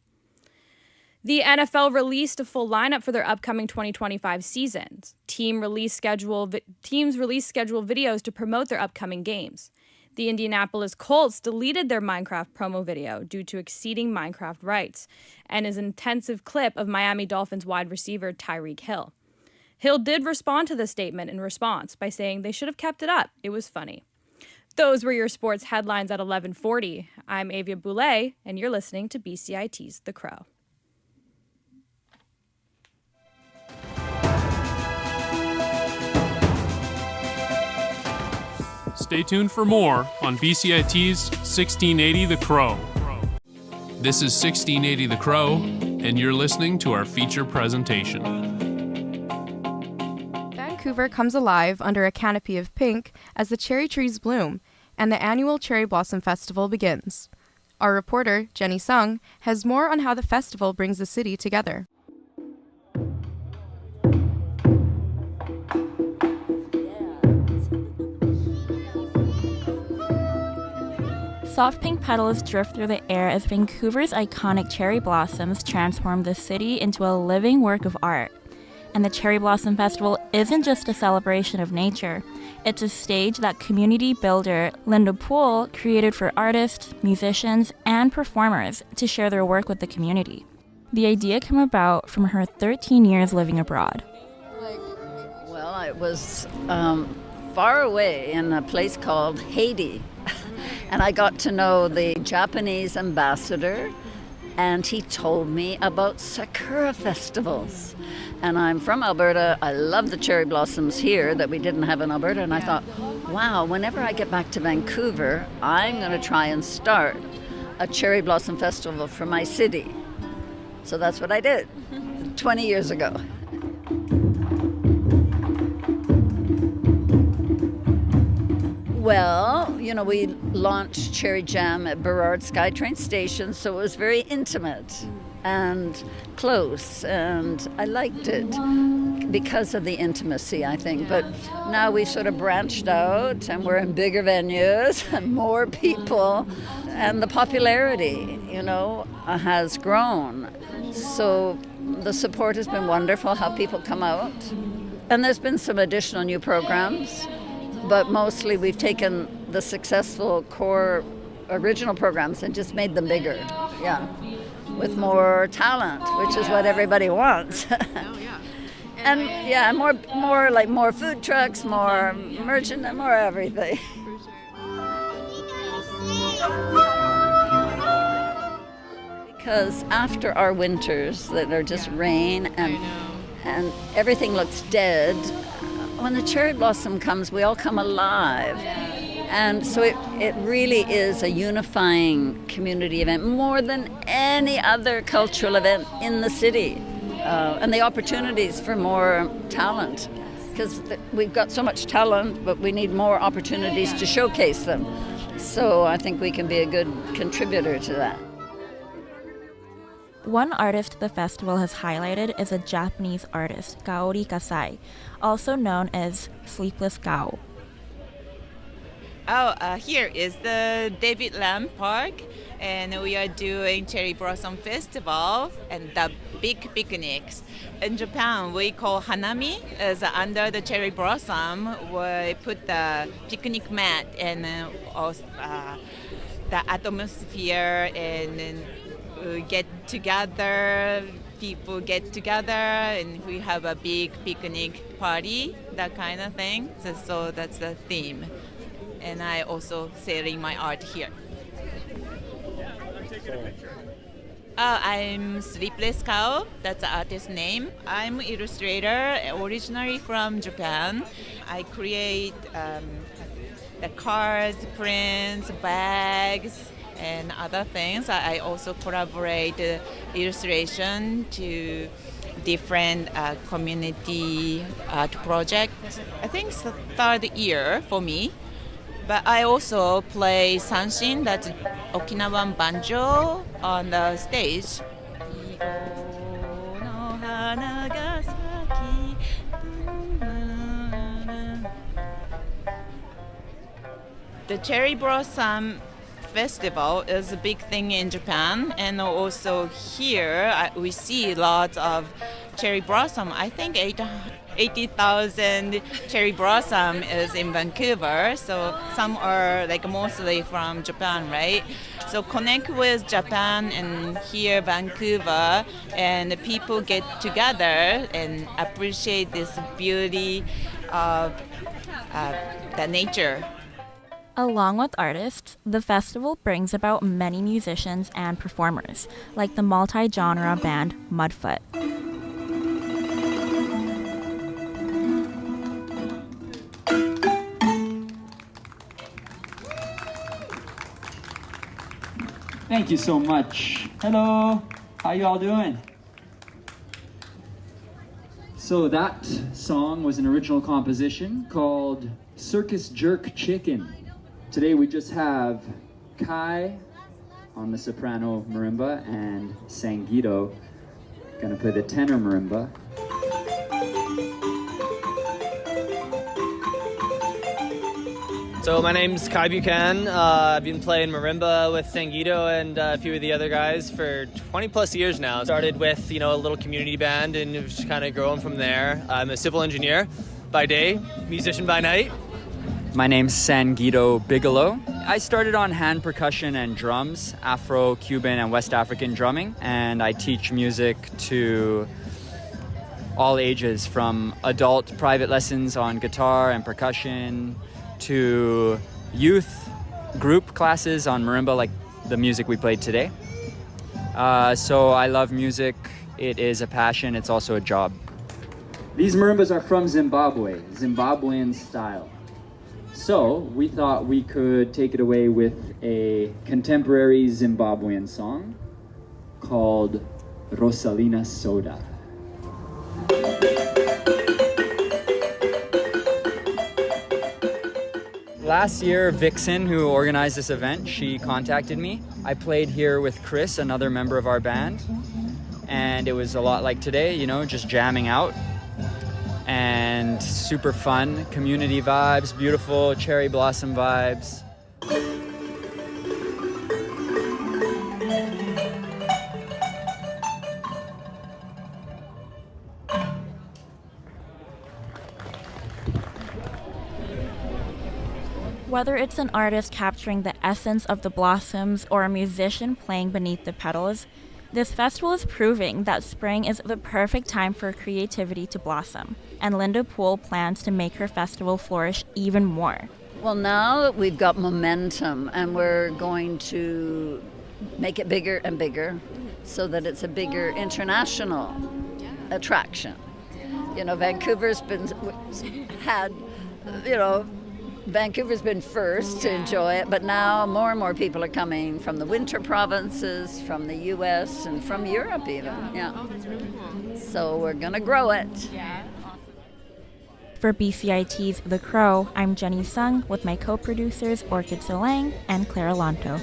The NFL released a full lineup for their upcoming 2025 seasons. Teams release schedule videos to promote their upcoming games. The Indianapolis Colts deleted their Minecraft promo video due to exceeding Minecraft rights and an intensive clip of Miami Dolphins wide receiver Tyreek Hill. Hill did respond to the statement in response by saying they should have kept it up. It was funny. Those were your sports headlines at 11:40. I'm Avia Boulay, and you're listening to BCIT's The Crow. Stay tuned for more on BCIT's 1680 The Crow. This is 1680 The Crow, and you're listening to our feature presentation. Vancouver comes alive under a canopy of pink as the cherry trees bloom and the annual Cherry Blossom Festival begins. Our reporter, Jenny Sung, has more on how the festival brings the city together. Soft pink petals drift through the air as Vancouver's iconic cherry blossoms transform the city into a living work of art. And the Cherry Blossom Festival isn't just a celebration of nature. It's a stage that community builder Linda Poole created for artists, musicians, and performers to share their work with the community. The idea came about from her 13 years living abroad. Well, I was far away in a place called Haiti. And I got to know the Japanese ambassador, and he told me about sakura festivals. And I'm from Alberta. I love the cherry blossoms here that we didn't have in Alberta. And I thought, wow, whenever I get back to Vancouver, I'm going to try and start a cherry blossom festival for my city. So that's what I did 20 years ago. Well, you know, we launched Cherry Jam at Burrard SkyTrain Station, so it was very intimate and close, and I liked it because of the intimacy, I think. But now we sort of branched out, and we're in bigger venues and more people, and the popularity, you know, has grown. So the support has been wonderful, how people come out. And there's been some additional new programs. But mostly we've taken the successful core original programs and just made them bigger, with more talent, which is what everybody wants. And more food trucks, more merchandise, more everything. Because after our winters that are just rain and everything looks dead, when the cherry blossom comes, we all come alive. And so it really is a unifying community event, more than any other cultural event in the city. And the opportunities for more talent, because we've got so much talent, but we need more opportunities to showcase them. So I think we can be a good contributor to that. One artist the festival has highlighted is a Japanese artist, Kaori Kasai, also known as Sleepless Cow. Here is the David Lam Park, and we are doing Cherry Blossom Festival and the big picnics. In Japan, we call Hanami, as under the cherry blossom, we put the picnic mat and the atmosphere, and get together, people get together, and we have a big picnic party, that kind of thing. So that's the theme. And I also selling my art here. I'm Sleepless Cow, that's the artist name. I'm an illustrator, originally from Japan. I create the cards, prints, bags, and other things. I also collaborate illustration to different community art projects. I think it's the third year for me. But I also play sanshin, that's Okinawan banjo, on the stage. The Cherry Blossom Festival is a big thing in Japan, and also here we see lots of cherry blossom. I think 80,000 cherry blossom is in Vancouver, so some are like mostly from Japan, right? So connect with Japan and here Vancouver, and people get together and appreciate this beauty of the nature. Along with artists, the festival brings about many musicians and performers, like the multi-genre band Mudfoot. Thank you so much. Hello, how you all doing? So that song was an original composition called Circus Jerk Chicken. Today we just have Kai on the soprano marimba and Sangeeto gonna play the tenor marimba. So my name's Kai Buchanan. I've been playing marimba with Sangeeto and a few of the other guys for 20 plus years now. Started with, a little community band and it was just kind of growing from there. I'm a civil engineer by day, musician by night. My name's Sangeeto Bigelow. I started on hand percussion and drums, Afro, Cuban, and West African drumming, and I teach music to all ages, from adult private lessons on guitar and percussion to youth group classes on marimba, like the music we played today. So I love music. It is a passion. It's also a job. These marimbas are from Zimbabwe, Zimbabwean style. So we thought we could take it away with a contemporary Zimbabwean song called Rosalina Soda. Last year, Vixen, who organized this event, she contacted me. I played here with Chris, another member of our band, and it was a lot like today, just jamming out. And super fun, community vibes, beautiful cherry blossom vibes. Whether it's an artist capturing the essence of the blossoms or a musician playing beneath the petals, this festival is proving that spring is the perfect time for creativity to blossom, and Linda Poole plans to make her festival flourish even more. Well, now we've got momentum, and we're going to make it bigger and bigger so that it's a bigger international attraction. Vancouver's been first to enjoy it, but now more and more people are coming from the winter provinces, from the U.S., and from Europe even. Yeah. Oh, that's really cool. So we're going to grow it. Yeah. For BCIT's The Crow, I'm Jenny Sung with my co-producers Orchid Solang and Clara Lanto.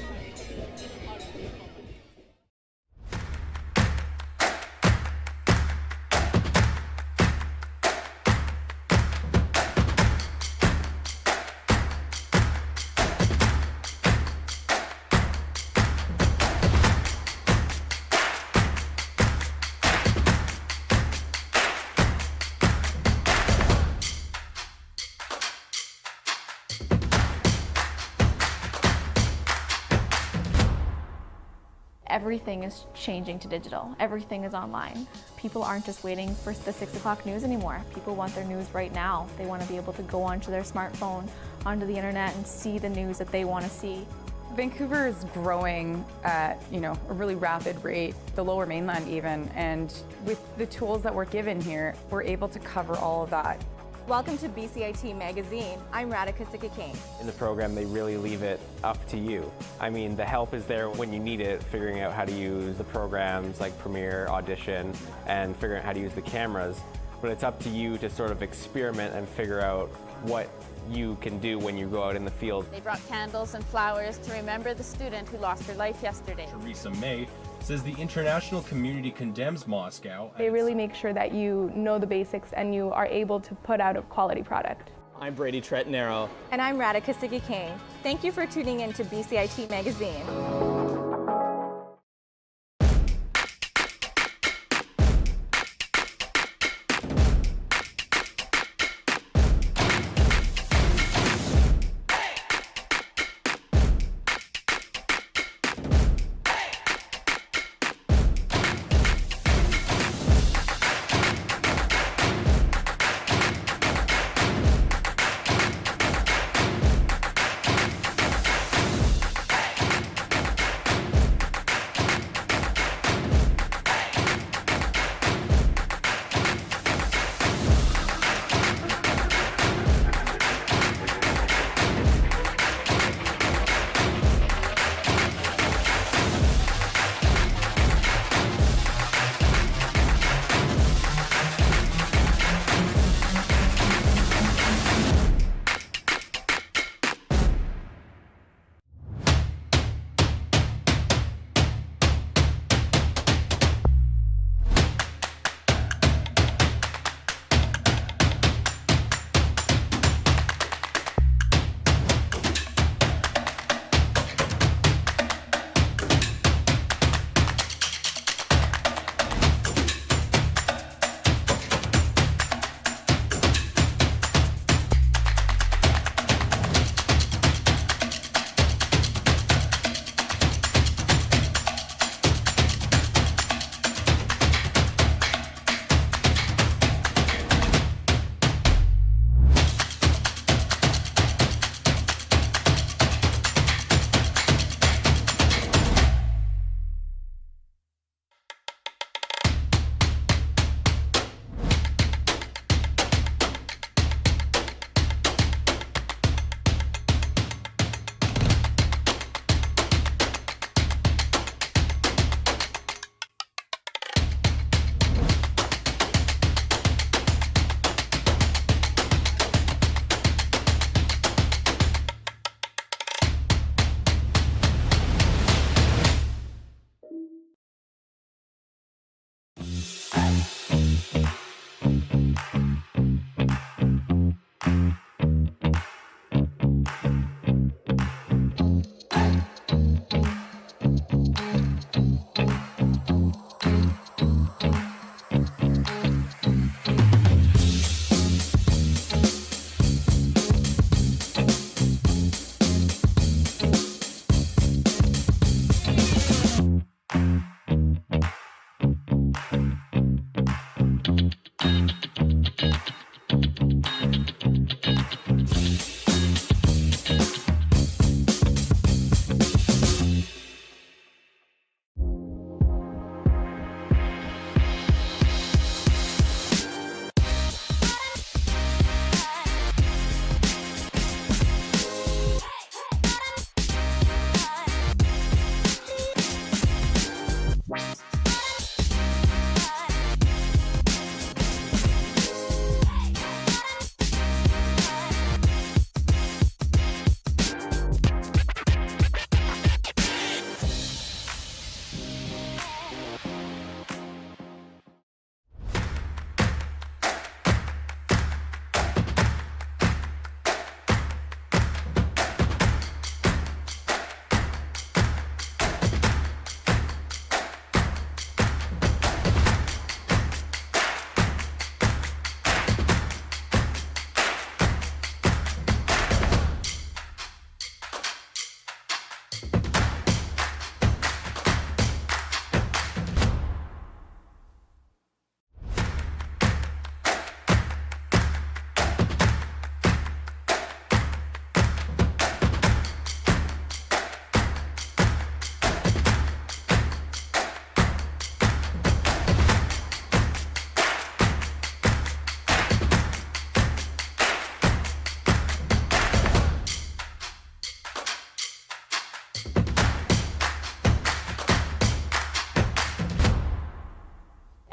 Everything is changing to digital. Everything is online. People aren't just waiting for the 6 o'clock news anymore. People want their news right now. They want to be able to go onto their smartphone, onto the internet, and see the news that they want to see. Vancouver is growing at a really rapid rate, the Lower Mainland even, and with the tools that we're given here, we're able to cover all of that. Welcome to BCIT Magazine. I'm Radhika Sikakane. In the program, they really leave it up to you. The help is there when you need it, figuring out how to use the programs like Premiere, Audition, and figuring out how to use the cameras. But it's up to you to sort of experiment and figure out what you can do when you go out in the field. They brought candles and flowers to remember the student who lost her life yesterday. Teresa May says the international community condemns Moscow. They really make sure that you know the basics and you are able to put out a quality product. I'm Brady Tretnero. And I'm Radhika Sikakane. Thank you for tuning in to BCIT Magazine.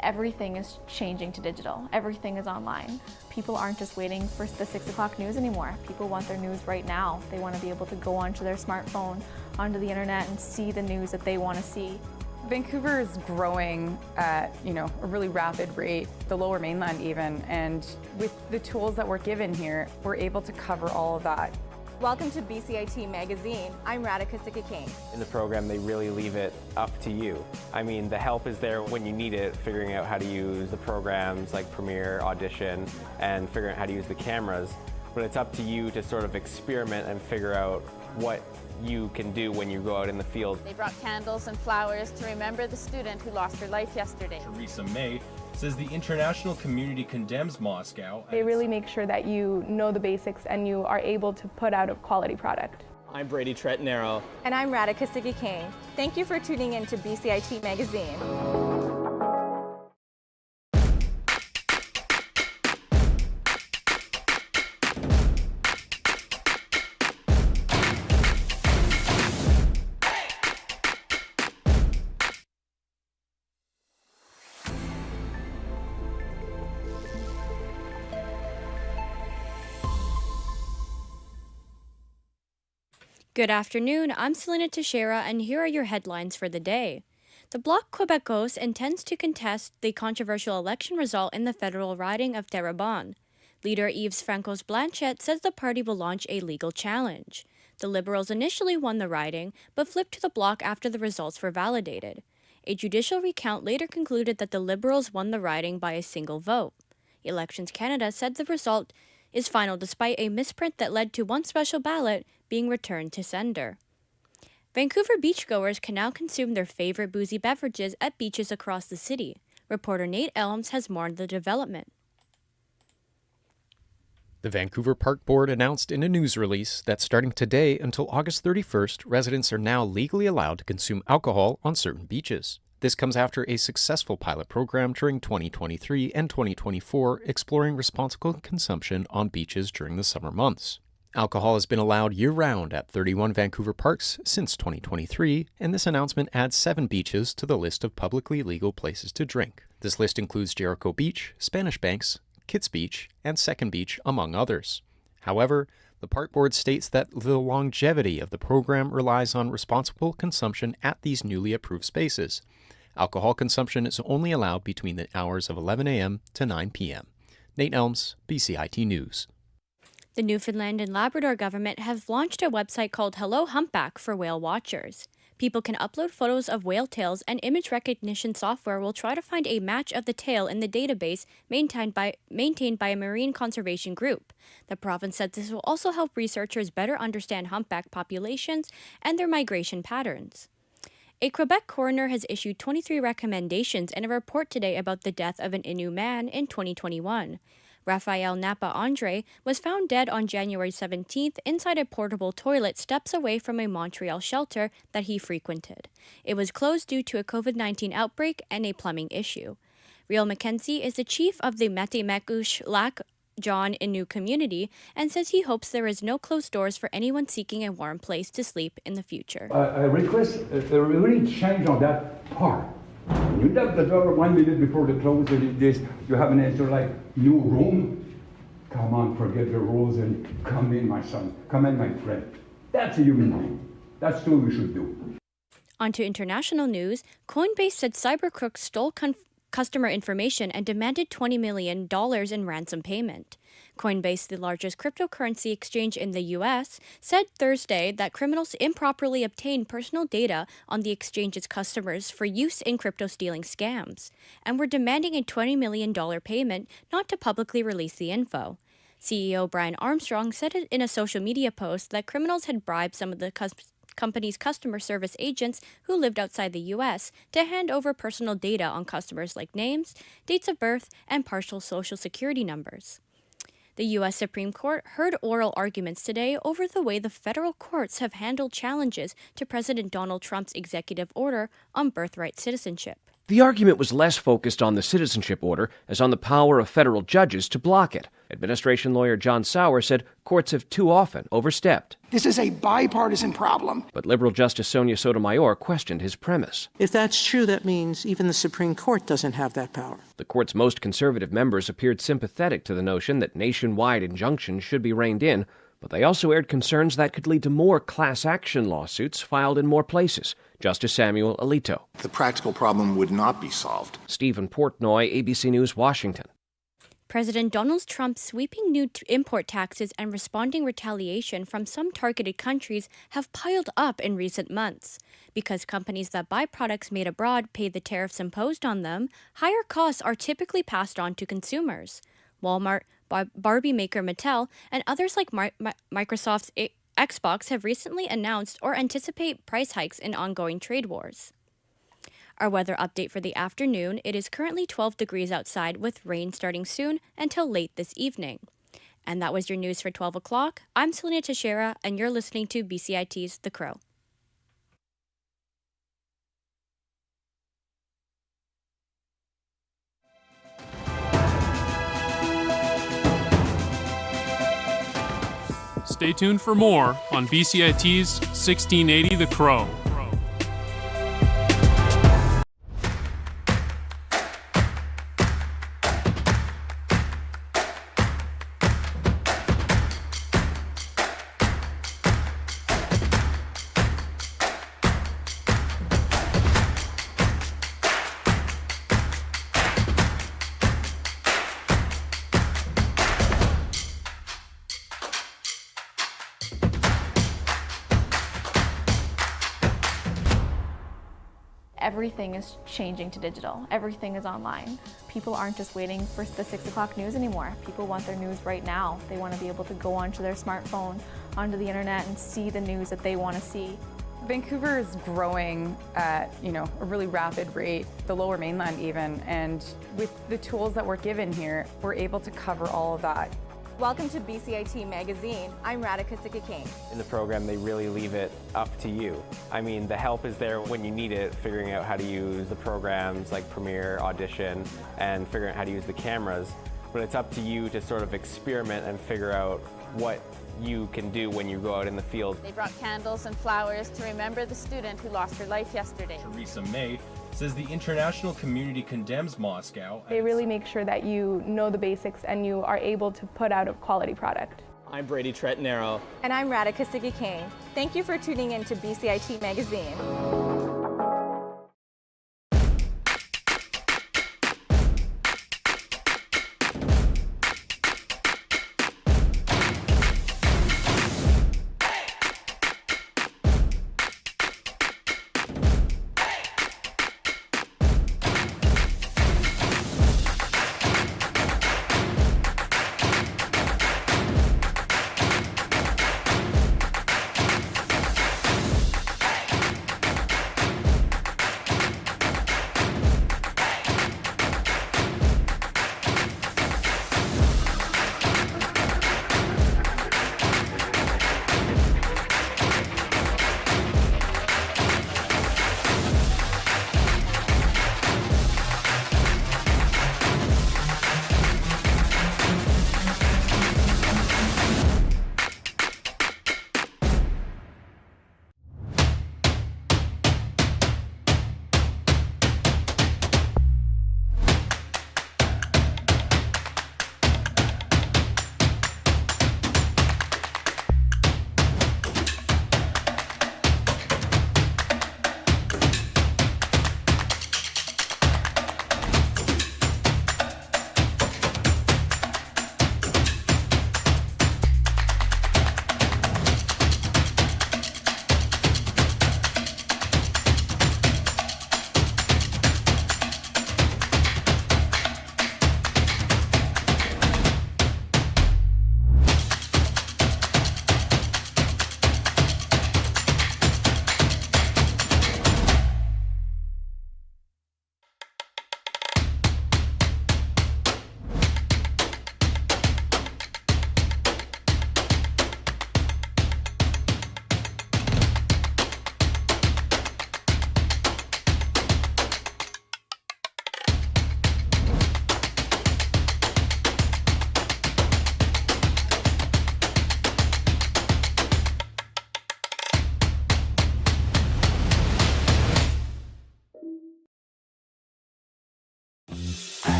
Everything is changing to digital. Everything is online. People aren't just waiting for the 6 o'clock news anymore. People want their news right now. They want to be able to go onto their smartphone, onto the internet, and see the news that they want to see. Vancouver is growing at, a really rapid rate, the Lower Mainland even, and with the tools that we're given here, we're able to cover all of that. Welcome to BCIT Magazine. I'm Radhika King. In the program, they really leave it up to you. I mean, the help is there when you need it, figuring out how to use the programs like Premiere, Audition, and figuring out how to use the cameras. But it's up to you to sort of experiment and figure out what you can do when you go out in the field. They brought candles and flowers to remember the student who lost her life yesterday. Theresa May says the international community condemns Moscow. They really make sure that you know the basics and you are able to put out a quality product. I'm Brady Tretanero. And I'm Radhika King. Thank you for tuning in to BCIT Magazine. Good afternoon, I'm Selena Teixeira, and here are your headlines for the day. The Bloc Québécois intends to contest the controversial election result in the federal riding of Terrebonne. Leader Yves Francois-Blanchette says the party will launch a legal challenge. The Liberals initially won the riding, but flipped to the Bloc after the results were validated. A judicial recount later concluded that the Liberals won the riding by a single vote. Elections Canada said the result is final despite a misprint that led to one special ballot being returned to sender. Vancouver beachgoers can now consume their favorite boozy beverages at beaches across the city. Reporter Nate Elms has more on the development. The Vancouver Park Board announced in a news release that starting today until August 31st, residents are now legally allowed to consume alcohol on certain beaches. This comes after a successful pilot program during 2023 and 2024 exploring responsible consumption on beaches during the summer months. Alcohol has been allowed year-round at 31 Vancouver parks since 2023, and this announcement adds 7 beaches to the list of publicly legal places to drink. This list includes Jericho Beach, Spanish Banks, Kitts Beach, and Second Beach, among others. However, the Park Board states that the longevity of the program relies on responsible consumption at these newly approved spaces. Alcohol consumption is only allowed between the hours of 11 a.m. to 9 p.m. Nate Elms, BCIT News. The Newfoundland and Labrador government have launched a website called Hello Humpback for whale watchers. People can upload photos of whale tails, and image recognition software will try to find a match of the tail in the database maintained by a marine conservation group. The province said this will also help researchers better understand humpback populations and their migration patterns. A Quebec coroner has issued 23 recommendations in a report today about the death of an Innu man in 2021. Raphael Napa-Andre was found dead on January 17th inside a portable toilet steps away from a Montreal shelter that he frequented. It was closed due to a COVID-19 outbreak and a plumbing issue. Real McKenzie is the chief of the Matimakush Lac John Innu community and says he hopes there is no closed doors for anyone seeking a warm place to sleep in the future. I request a really change on that part. When you knock the door 1 minute before the close, you have an answer like, new room? Come on, forget the rules and come in, my son. Come in, my friend. That's a human being. That's what we should do. On to international news, Coinbase said cyber crooks stole customer information and demanded $20 million in ransom payment. Coinbase, the largest cryptocurrency exchange in the U.S., said Thursday that criminals improperly obtained personal data on the exchange's customers for use in crypto-stealing scams, and were demanding a $20 million payment not to publicly release the info. CEO Brian Armstrong said it in a social media post that criminals had bribed some of the company's customer service agents who lived outside the U.S. to hand over personal data on customers like names, dates of birth, and partial social security numbers. The U.S. Supreme Court heard oral arguments today over the way the federal courts have handled challenges to President Donald Trump's executive order on birthright citizenship. The argument was less focused on the citizenship order as on the power of federal judges to block it. Administration lawyer John Sauer said courts have too often overstepped. This is a bipartisan problem. But liberal Justice Sonia Sotomayor questioned his premise. If that's true, that means even the Supreme Court doesn't have that power. The court's most conservative members appeared sympathetic to the notion that nationwide injunctions should be reined in, but they also aired concerns that could lead to more class action lawsuits filed in more places. Justice Samuel Alito. The practical problem would not be solved. Stephen Portnoy, ABC News, Washington. President Donald Trump's sweeping new import taxes and responding retaliation from some targeted countries have piled up in recent months. Because companies that buy products made abroad pay the tariffs imposed on them, higher costs are typically passed on to consumers. Walmart, Barbie maker Mattel, and others like Microsoft's Xbox have recently announced or anticipate price hikes in ongoing trade wars. Our weather update for the afternoon, it is currently 12 degrees outside with rain starting soon until late this evening. And that was your news for 12 o'clock. I'm Selena Teixeira, and you're listening to BCIT's The Crow. Stay tuned for more on BCIT's 1680 The Crow. Everything is changing to digital. Everything is online. People aren't just waiting for the 6 o'clock news anymore. People want their news right now. They want to be able to go onto their smartphone, onto the internet, and see the news that they want to see. Vancouver is growing at, a really rapid rate, the Lower Mainland even, and with the tools that we're given here, we're able to cover all of that. Welcome to BCIT Magazine. I'm Radhika Sikki-King. In the program, they really leave it up to you. I mean, the help is there when you need it, figuring out how to use the programs like Premiere, Audition, and figuring out how to use the cameras. But it's up to you to sort of experiment and figure out what you can do when you go out in the field. They brought candles and flowers to remember the student who lost her life yesterday. Theresa May says the international community condemns Moscow. They really make sure that you know the basics and you are able to put out a quality product. I'm Brady Tretnero. And I'm Radhika Sikki-King. Thank you for tuning in to BCIT Magazine.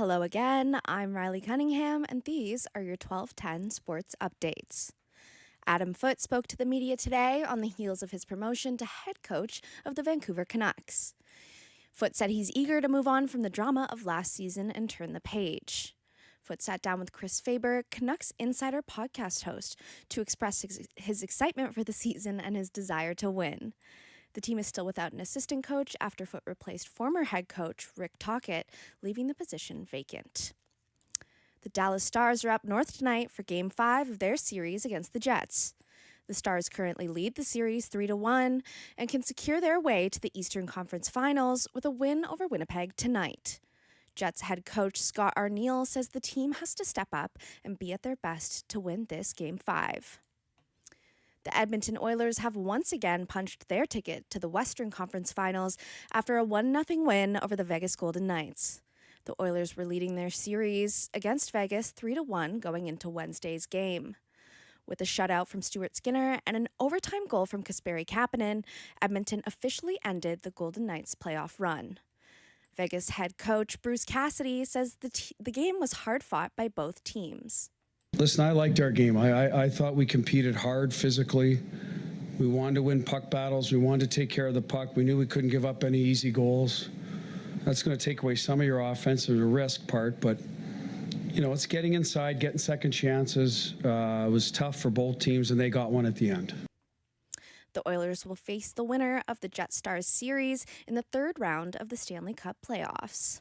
Hello again, I'm Riley Cunningham, and these are your 1210 sports updates. Adam Foote spoke to the media today on the heels of his promotion to head coach of the Vancouver Canucks. Foote said he's eager to move on from the drama of last season and turn the page. Foote sat down with Chris Faber, Canucks Insider podcast host, to express his excitement for the season and his desire to win. The team is still without an assistant coach after Foote replaced former head coach Rick Tocchet, leaving the position vacant. The Dallas Stars are up north tonight for Game 5 of their series against the Jets. The Stars currently lead the series 3-1 and can secure their way to the Eastern Conference Finals with a win over Winnipeg tonight. Jets head coach Scott Arniel says the team has to step up and be at their best to win this Game 5. The Edmonton Oilers have once again punched their ticket to the Western Conference Finals after a 1-0 win over the Vegas Golden Knights. The Oilers were leading their series against Vegas 3-1 going into Wednesday's game. With a shutout from Stuart Skinner and an overtime goal from Kasperi Kapanen, Edmonton officially ended the Golden Knights' playoff run. Vegas head coach Bruce Cassidy says the game was hard-fought by both teams. Listen, I liked our game. I thought we competed hard physically. We wanted to win puck battles. We wanted to take care of the puck. We knew we couldn't give up any easy goals. That's going to take away some of your offensive risk part, but it's getting inside, getting second chances. It was tough for both teams, and they got one at the end. The Oilers will face the winner of the Jet-Stars series in the third round of the Stanley Cup playoffs.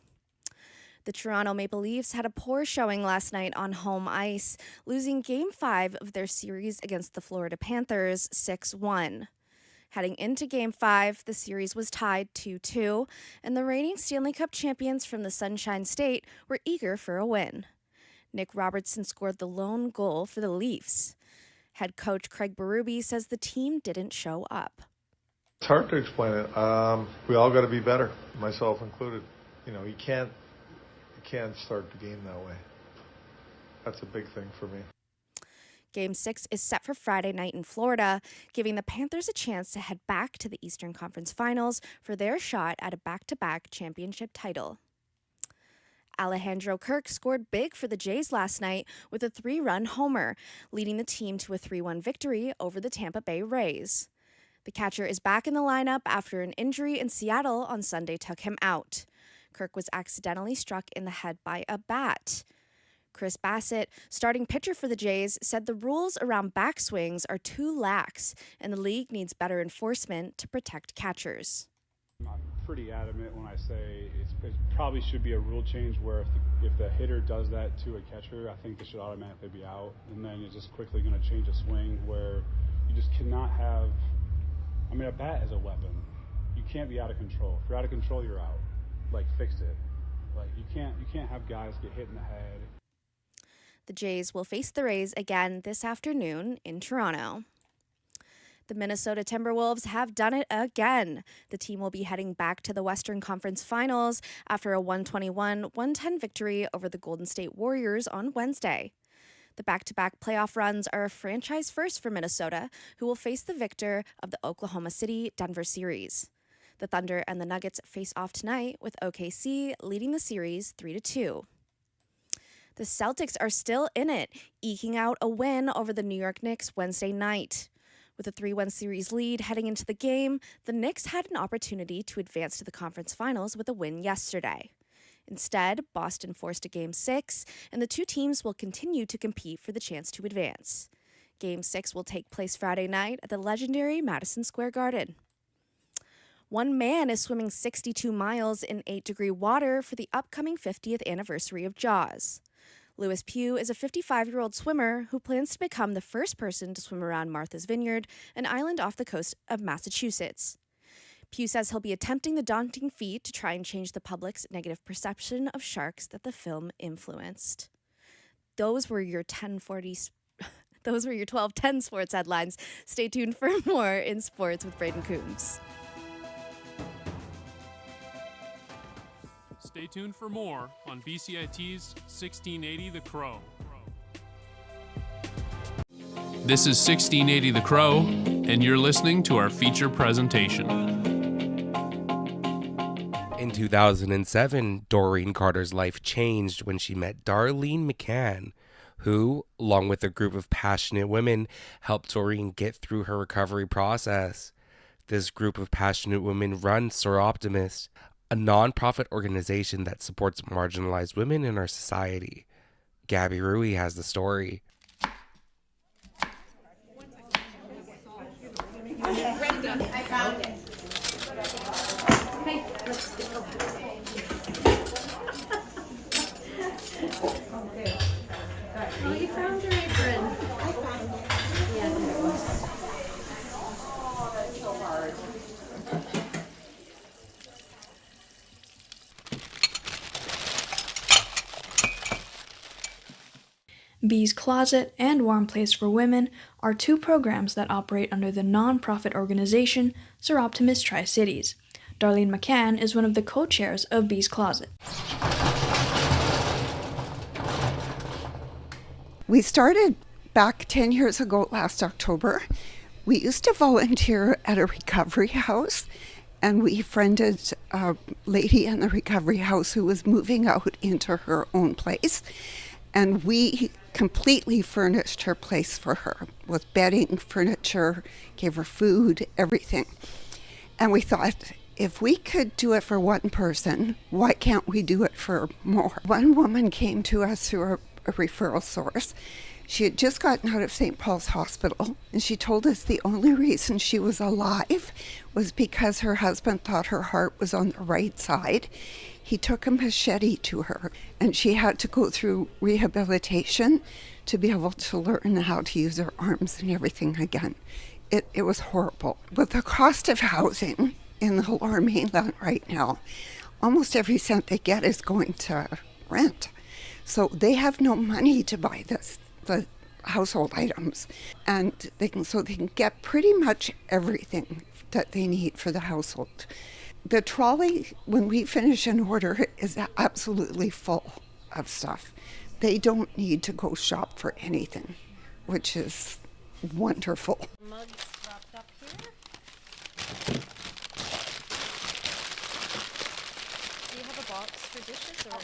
The Toronto Maple Leafs had a poor showing last night on home ice, losing Game 5 of their series against the Florida Panthers 6-1. Heading into Game 5, the series was tied 2-2, and the reigning Stanley Cup champions from the Sunshine State were eager for a win. Nick Robertson scored the lone goal for the Leafs. Head coach Craig Berube says the team didn't show up. It's hard to explain it. We all got to be better, myself included. You can't start the game that way. That's a big thing for me. Game 6 is set for Friday night in Florida, giving the Panthers a chance to head back to the Eastern Conference Finals for their shot at a back-to-back championship title. Alejandro Kirk scored big for the Jays last night with a 3-run homer, leading the team to a 3-1 victory over the Tampa Bay Rays. The catcher is back in the lineup after an injury in Seattle on Sunday took him out. Kirk was accidentally struck in the head by a bat. Chris Bassett, starting pitcher for the Jays, said the rules around backswings are too lax and the league needs better enforcement to protect catchers. I'm pretty adamant when I say it probably should be a rule change where if the hitter does that to a catcher, I think they should automatically be out. And then you're just quickly going to change a swing where you just cannot have, a bat is a weapon. You can't be out of control. If you're out of control, you're out. Fix it. You can't have guys get hit in the head. The Jays will face the Rays again this afternoon in Toronto. The Minnesota Timberwolves have done it again. The team will be heading back to the Western Conference Finals after a 121-110 victory over the Golden State Warriors on Wednesday. The back-to-back playoff runs are a franchise first for Minnesota, who will face the victor of the Oklahoma City-Denver series. The Thunder and the Nuggets face off tonight, with OKC leading the series 3-2. The Celtics are still in it, eking out a win over the New York Knicks Wednesday night. With a 3-1 series lead heading into the game, the Knicks had an opportunity to advance to the conference finals with a win yesterday. Instead, Boston forced a Game 6, and the two teams will continue to compete for the chance to advance. Game 6 will take place Friday night at the legendary Madison Square Garden. One man is swimming 62 miles in 8-degree water for the upcoming 50th anniversary of Jaws. Lewis Pugh is a 55-year-old swimmer who plans to become the first person to swim around Martha's Vineyard, an island off the coast of Massachusetts. Pugh says he'll be attempting the daunting feat to try and change the public's negative perception of sharks that the film influenced. Those were your 12:10 sports headlines. Stay tuned for more in sports with Braden Coombs. Stay tuned for more on BCIT's 1680 The Crow. This is 1680 The Crow, and you're listening to our feature presentation. In 2007, Doreen Carter's life changed when she met Darlene McCann, who, along with a group of passionate women, helped Doreen get through her recovery process. This group of passionate women runs Soroptimist, a non-profit organization that supports marginalized women in our society. Gabby Rui has the story. Brenda, I found it. Hey, let's go. Oh, you found your apron. I found it. Yeah, there it was. Oh, that's so hard. Bee's Closet and Warm Place for Women are two programs that operate under the non-profit organization Soroptimist Tri-Cities. Darlene McCann is one of the co-chairs of Bee's Closet. We started back 10 years ago last October. We used to volunteer at a recovery house, and we friended a lady in the recovery house who was moving out into her own place. And we completely furnished her place for her with bedding, furniture, gave her food, everything. And we thought, if we could do it for one person, why can't we do it for more? One woman came to us through a referral source. She had just gotten out of St. Paul's Hospital, and she told us the only reason she was alive was because her husband thought her heart was on the right side. He took a machete to her, and she had to go through rehabilitation to be able to learn how to use her arms and everything again. It was horrible. With the cost of housing in the Lower Mainland right now, almost every cent they get is going to rent. So they have no money to buy the household items, and they can get pretty much everything that they need for the household. The trolley, when we finish an order, is absolutely full of stuff. They don't need to go shop for anything, which is wonderful. Mugs wrapped up here. Do you have a box for dishes or?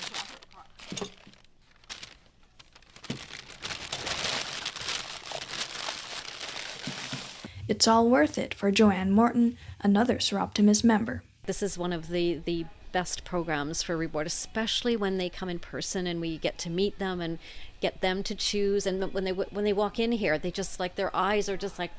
It's all worth it for Joanne Morton, another Soroptimist member. This is one of the best programs for reward, especially when they come in person and we get to meet them and get them to choose. And when they walk in here, they just like, their eyes are just like.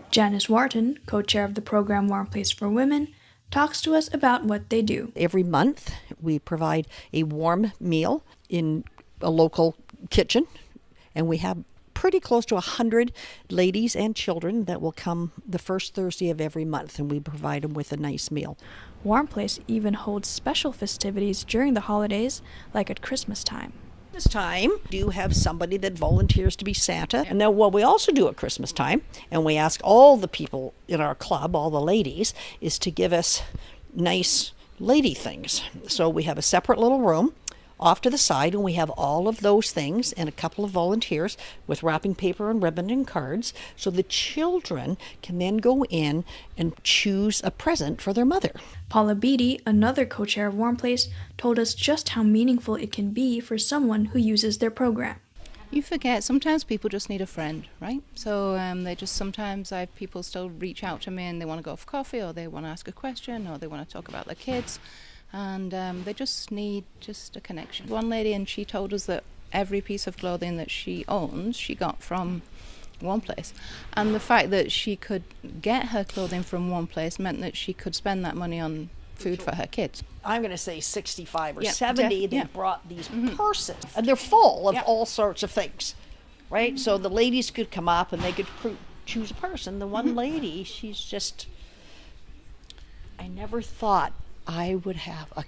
Janice Wharton, co-chair of the program Warm Place for Women, talks to us about what they do. Every month, we provide a warm meal in a local kitchen, and we have pretty close to 100 ladies and children that will come the first Thursday of every month, and we provide them with a nice meal. Warm Place even holds special festivities during the holidays, like at Christmas time. This time, we do have somebody that volunteers to be Santa. And then what we also do at Christmas time, and we ask all the people in our club, all the ladies, is to give us nice lady things. So we have a separate little room off to the side, and we have all of those things and a couple of volunteers with wrapping paper and ribbon and cards, so the children can then go in and choose a present for their mother. Paula Beatty, another co-chair of Warm Place, told us just how meaningful it can be for someone who uses their program. You forget, sometimes people just need a friend, right? So sometimes I have people still reach out to me and they want to go for coffee, or they want to ask a question, or they want to talk about their kids. And they just need a connection. One lady, and she told us that every piece of clothing that she owns, she got from one place. And the fact that she could get her clothing from one place meant that she could spend that money on food for her kids. I'm going to say 65 or 70, they brought these purses. And they're full of all sorts of things, right? So the ladies could come up and they could choose a purse. And the one lady, she's just, I never thought I would have a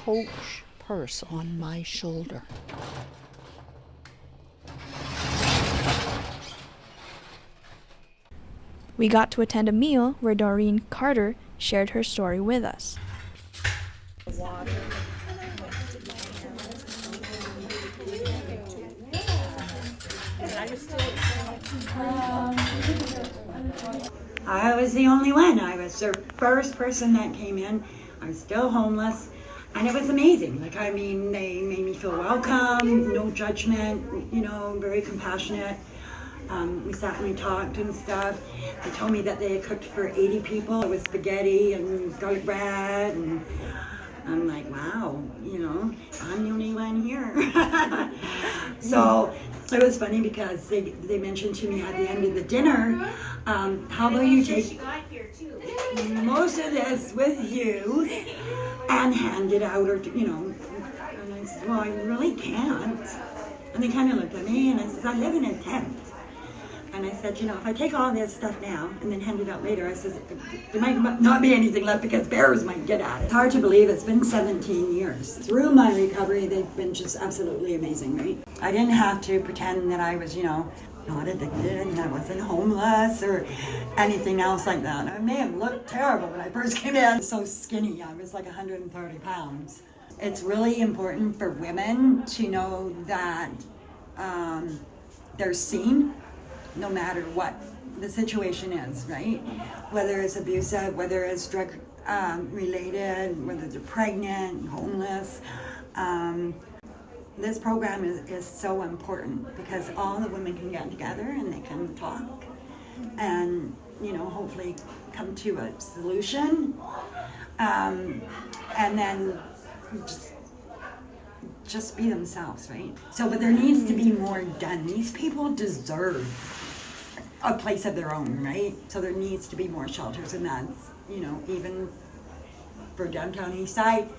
Coach purse on my shoulder. We got to attend a meal where Doreen Carter shared her story with us. I was the only one. I was the first person that came in. I was still homeless, and it was amazing. Like, I mean, they made me feel welcome, no judgment, you know, very compassionate. We sat and we talked and stuff. They told me that they had cooked for 80 people. It was spaghetti and garlic bread, and I'm like, wow, you know, I'm the only one here. So it was funny because they mentioned to me at the end of the dinner, how about you take most of this with you and hand it out, or, you know. And I said, well, I really can't. And they kind of looked at me, and I said, I live in a tent. And I said, you know, if I take all this stuff now and then hand it out later, I said, there might not be anything left because bears might get at it. It's hard to believe it's been 17 years. Through my recovery, they've been just absolutely amazing, right? I didn't have to pretend that I was, you know, not addicted and I wasn't homeless or anything else like that. I may have looked terrible when I first came in. So skinny, I was like 130 pounds. It's really important for women to know that they're seen, no matter what the situation is, right? Whether it's abusive, whether it's drug related, whether they're pregnant, homeless. This program is so important because all the women can get together and they can talk and, you know, hopefully come to a solution. And then just be themselves, right? So, but there needs to be more done. These people deserve a place of their own, right? So there needs to be more shelters, and that's, you know, even for downtown East Side,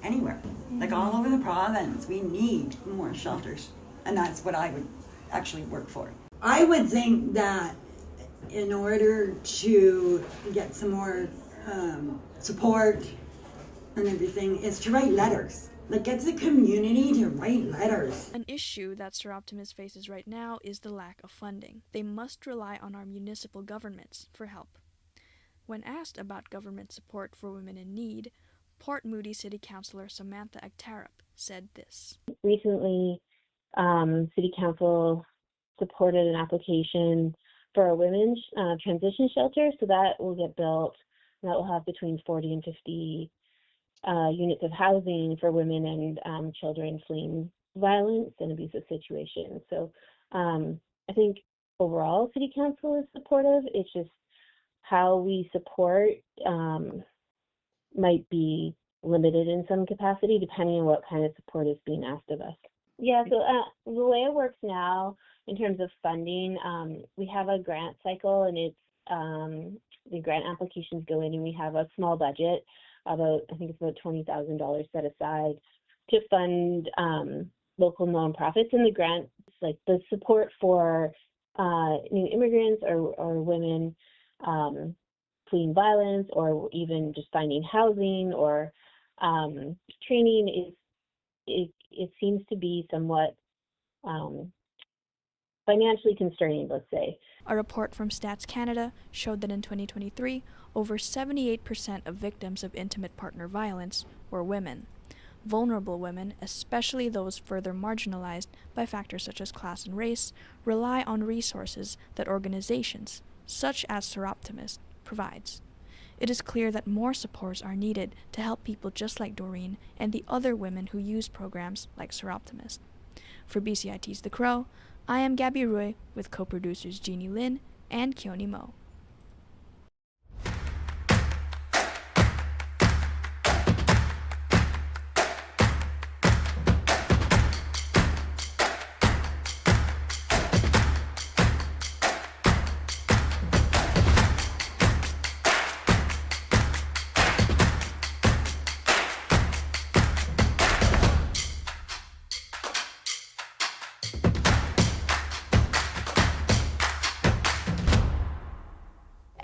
anywhere. Like all over the province, we need more shelters. And that's what I would actually work for. I would think that in order to get some more support and everything is to write letters. Like, get the community to write letters. An issue that Sir Optimus faces right now is the lack of funding. They must rely on our municipal governments for help. When asked about government support for women in need, Port Moody City Councillor Samantha Aktarup said this. Recently, City Council supported an application for a women's transition shelter, so that will get built, and that will have between 40 and 50 units of housing for women and children fleeing violence and abusive situations. So I think overall City Council is supportive. It's just how we support might be limited in some capacity depending on what kind of support is being asked of us. Yeah, so the way it works now in terms of funding, we have a grant cycle, and it's the grant applications go in and we have a small budget. I think it's about $20,000 set aside to fund local nonprofits, and the grants, like the support for new immigrants or women fleeing violence, or even just finding housing or training, it seems to be somewhat financially constraining, let's say. A report from Stats Canada showed that in 2023, over 78% of victims of intimate partner violence were women. Vulnerable women, especially those further marginalized by factors such as class and race, rely on resources that organizations, such as Sir Optimus, provides. It is clear that more supports are needed to help people just like Doreen and the other women who use programs like Sir Optimus. For BCIT's The Crow, I am Gabby Roy with co-producers Jeannie Lynn and Keone Mo.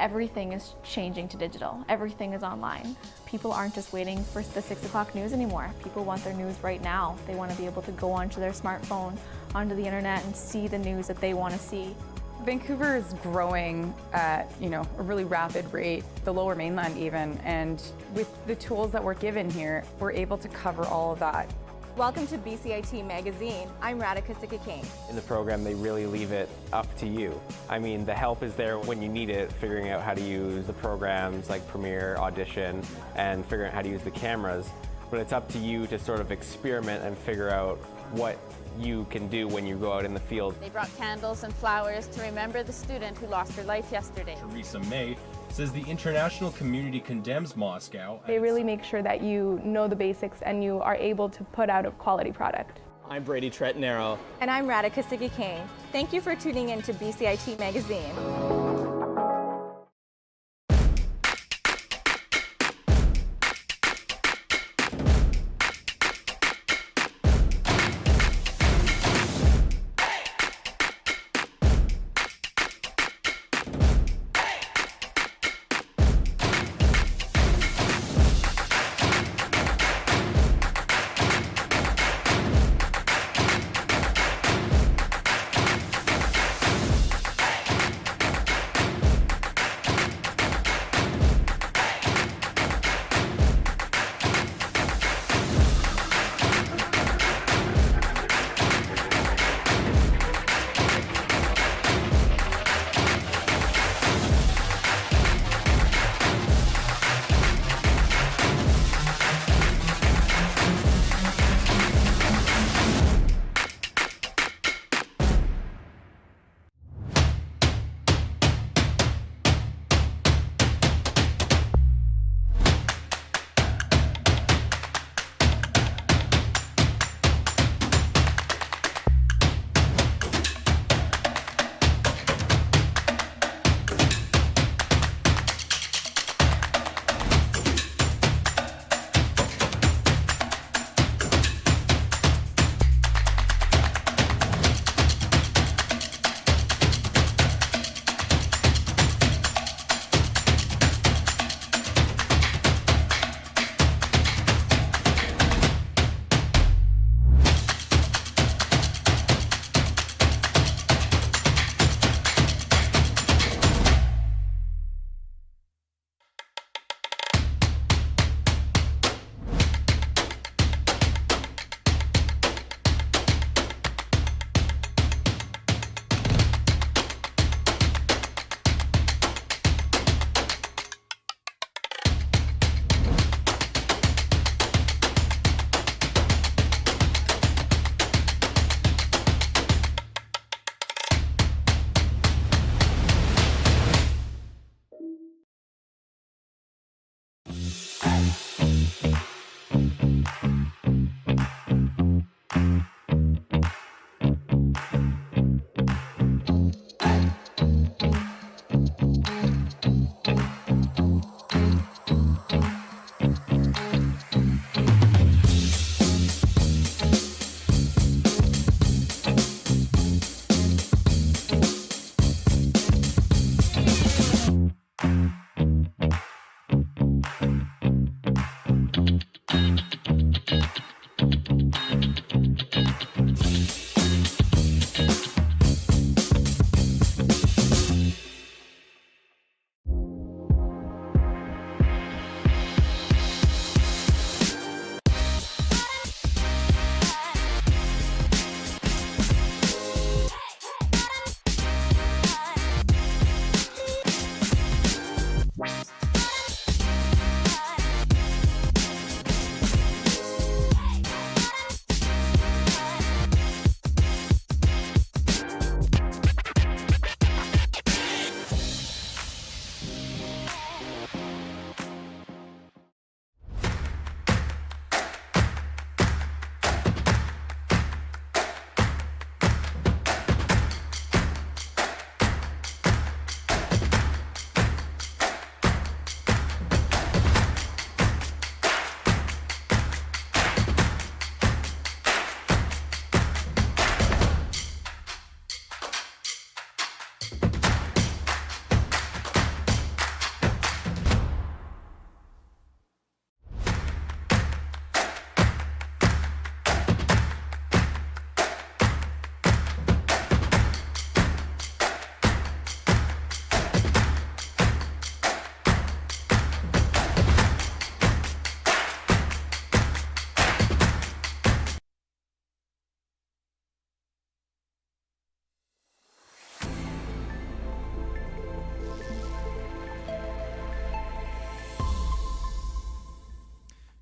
Everything is changing to digital. Everything is online. People aren't just waiting for the 6 o'clock news anymore. People want their news right now. They want to be able to go onto their smartphone, onto the internet, and see the news that they want to see. Vancouver is growing at, a really rapid rate, the Lower Mainland even, and with the tools that we're given here, we're able to cover all of that. Welcome to BCIT Magazine. I'm Radhika Sikakane. In the program, they really leave it up to you. I mean, the help is there when you need it, figuring out how to use the programs like Premiere, Audition, and figuring out how to use the cameras. But it's up to you to sort of experiment and figure out what you can do when you go out in the field. They brought candles and flowers to remember the student who lost her life yesterday. Theresa May says the international community condemns Moscow. They really make sure that you know the basics and you are able to put out a quality product. I'm Brady Tretnero. And I'm Radhika Sikakane. Thank you for tuning in to BCIT Magazine.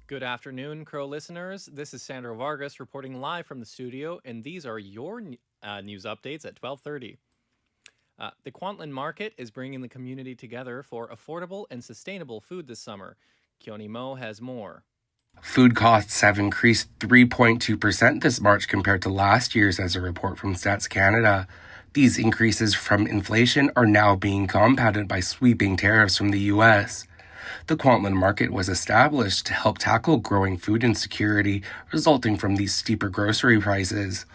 Good afternoon, Crow listeners. This is Sandro Vargas reporting live from the studio, and these are your news updates at 12:30. The Kwantlen Market is bringing the community together for affordable and sustainable food this summer. Keone Mo has more. Food costs have increased 3.2% this March compared to last year's, as a report from Stats Canada. These increases from inflation are now being compounded by sweeping tariffs from the U.S. The Kwantlen Market was established to help tackle growing food insecurity resulting from these steeper grocery prices.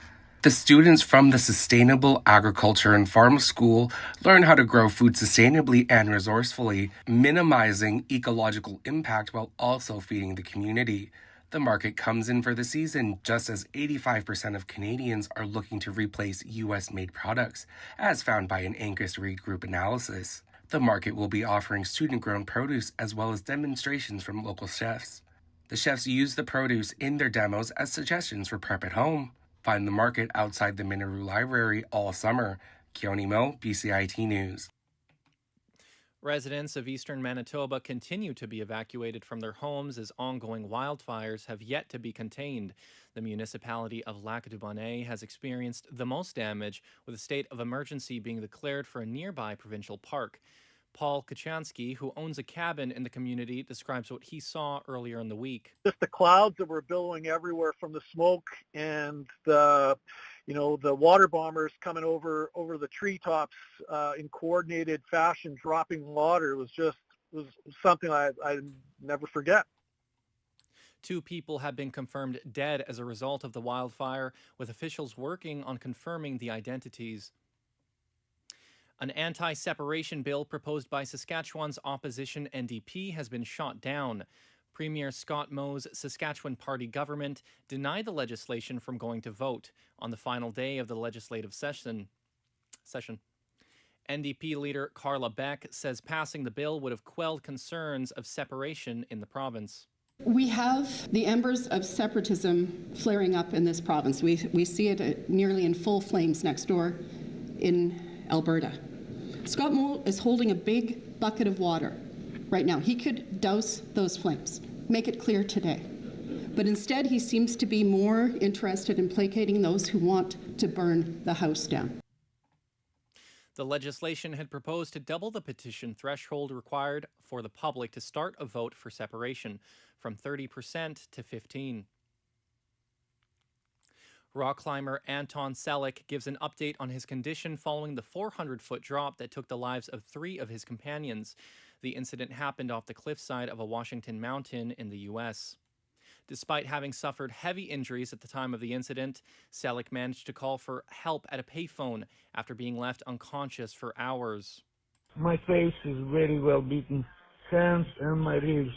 The students from the Sustainable Agriculture and Farm School learn how to grow food sustainably and resourcefully, minimizing ecological impact while also feeding the community. The market comes in for the season just as 85% of Canadians are looking to replace U.S.-made products, as found by an Angus Reid Group analysis. The market will be offering student-grown produce as well as demonstrations from local chefs. The chefs use the produce in their demos as suggestions for prep at home. Find the market outside the Minaroo Library all summer. Keone Mo, BCIT News. Residents of eastern Manitoba continue to be evacuated from their homes as ongoing wildfires have yet to be contained. The municipality of Lac-du-Bonnet has experienced the most damage, with a state of emergency being declared for a nearby provincial park. Paul Kachansky, who owns a cabin in the community, describes what he saw earlier in the week. Just the clouds that were billowing everywhere from the smoke and the water bombers coming over the treetops in coordinated fashion, dropping water. It was something I never forget. 2 people have been confirmed dead as a result of the wildfire, with officials working on confirming the identities. An anti-separation bill proposed by Saskatchewan's opposition NDP has been shot down. Premier Scott Moe's Saskatchewan Party government denied the legislation from going to vote on the final day of the legislative session. NDP leader Carla Beck says passing the bill would have quelled concerns of separation in the province. We have the embers of separatism flaring up in this province. We see it nearly in full flames next door in Alberta. Scott Moe is holding a big bucket of water right now. He could douse those flames, make it clear today. But instead, he seems to be more interested in placating those who want to burn the house down. The legislation had proposed to double the petition threshold required for the public to start a vote for separation, from 30% to 15%. Rock climber Anton Selleck gives an update on his condition following the 400-foot drop that took the lives of 3 of his companions. The incident happened off the cliffside of a Washington mountain in the U.S. Despite having suffered heavy injuries at the time of the incident, Selleck managed to call for help at a payphone after being left unconscious for hours. My face is very well beaten, hands and my ribs.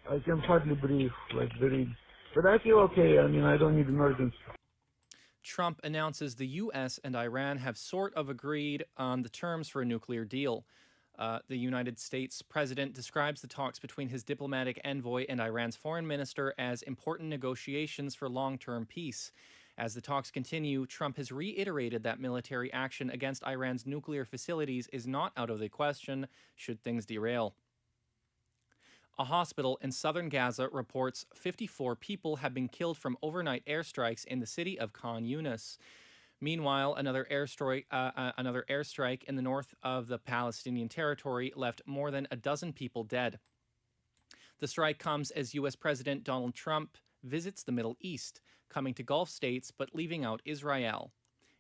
I can hardly breathe like the ribs. But I feel okay. I don't need emergency. Trump announces the U.S. and Iran have sort of agreed on the terms for a nuclear deal. The United States president describes the talks between his diplomatic envoy and Iran's foreign minister as important negotiations for long-term peace. As the talks continue, Trump has reiterated that military action against Iran's nuclear facilities is not out of the question should things derail. A hospital in southern Gaza reports 54 people have been killed from overnight airstrikes in the city of Khan Yunis. Meanwhile, another airstrike in the north of the Palestinian territory left more than a dozen people dead. The strike comes as U.S. President Donald Trump visits the Middle East, coming to Gulf states but leaving out Israel.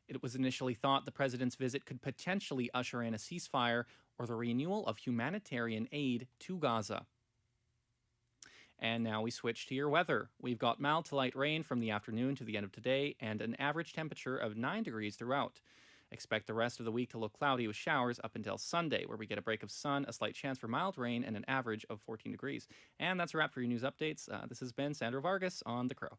It was initially thought the president's visit could potentially usher in a ceasefire or the renewal of humanitarian aid to Gaza. And now we switch to your weather. We've got mild to light rain from the afternoon to the end of today and an average temperature of 9 degrees throughout. Expect the rest of the week to look cloudy with showers up until Sunday, where we get a break of sun, a slight chance for mild rain, and an average of 14 degrees. And that's a wrap for your news updates. This has been Sandro Vargas on The Crow.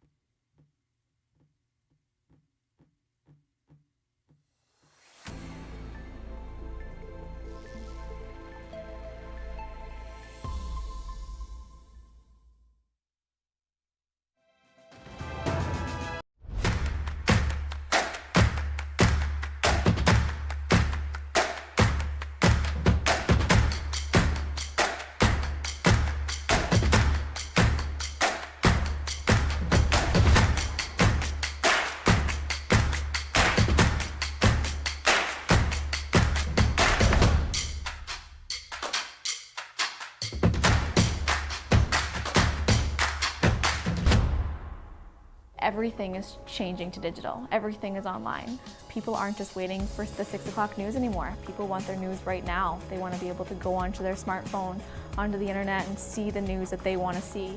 Everything is changing to digital. Everything is online. People aren't just waiting for the 6 o'clock news anymore. People want their news right now. They want to be able to go onto their smartphone, onto the internet, and see the news that they want to see.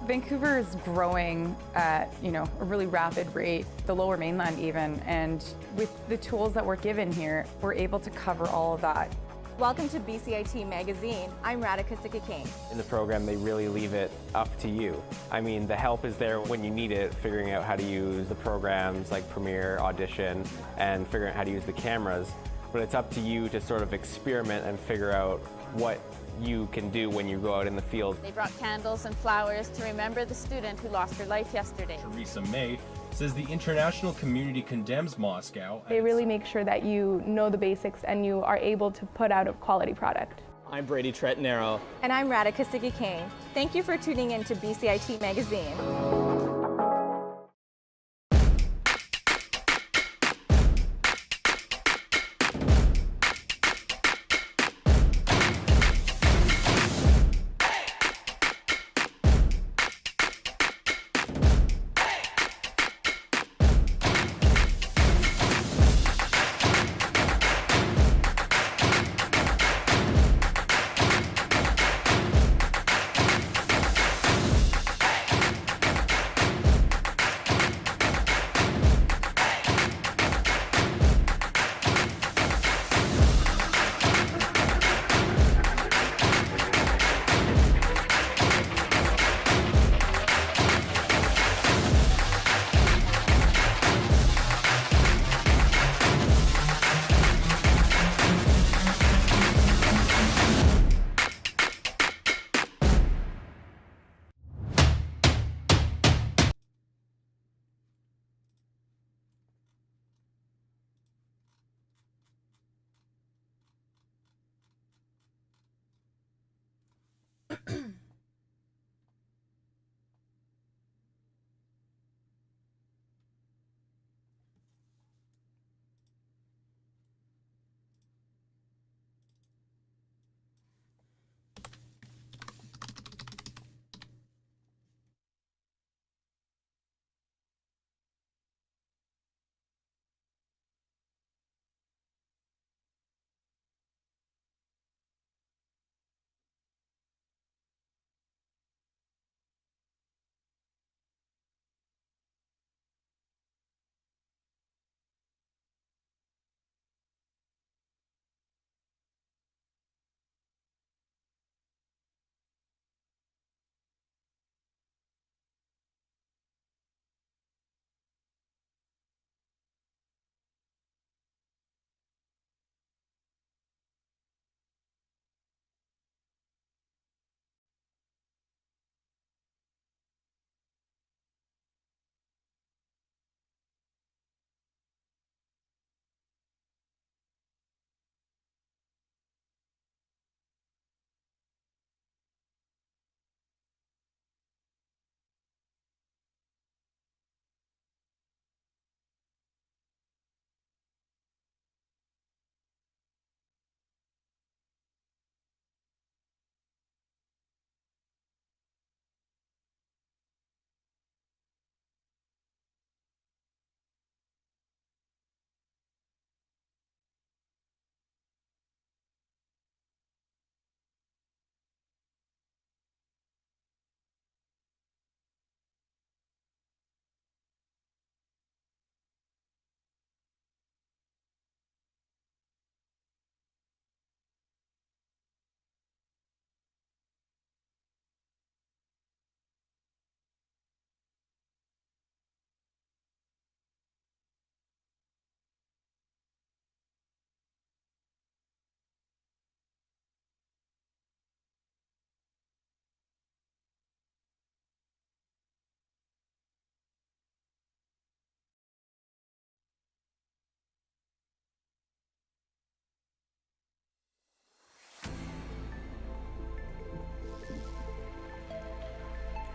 Vancouver is growing at, a really rapid rate, the Lower Mainland even, and with the tools that we're given here, we're able to cover all of that. Welcome to BCIT Magazine. I'm Radhika Sikakane. In the program, they really leave it up to you. I mean, the help is there when you need it, figuring out how to use the programs like Premiere, Audition, and figuring out how to use the cameras. But it's up to you to sort of experiment and figure out what you can do when you go out in the field. They brought candles and flowers to remember the student who lost her life yesterday. Theresa May says the international community condemns Moscow. They really make sure that you know the basics and you are able to put out a quality product. I'm Brady Tretnero. And I'm Radhika Sikakane. Thank you for tuning in to BCIT Magazine.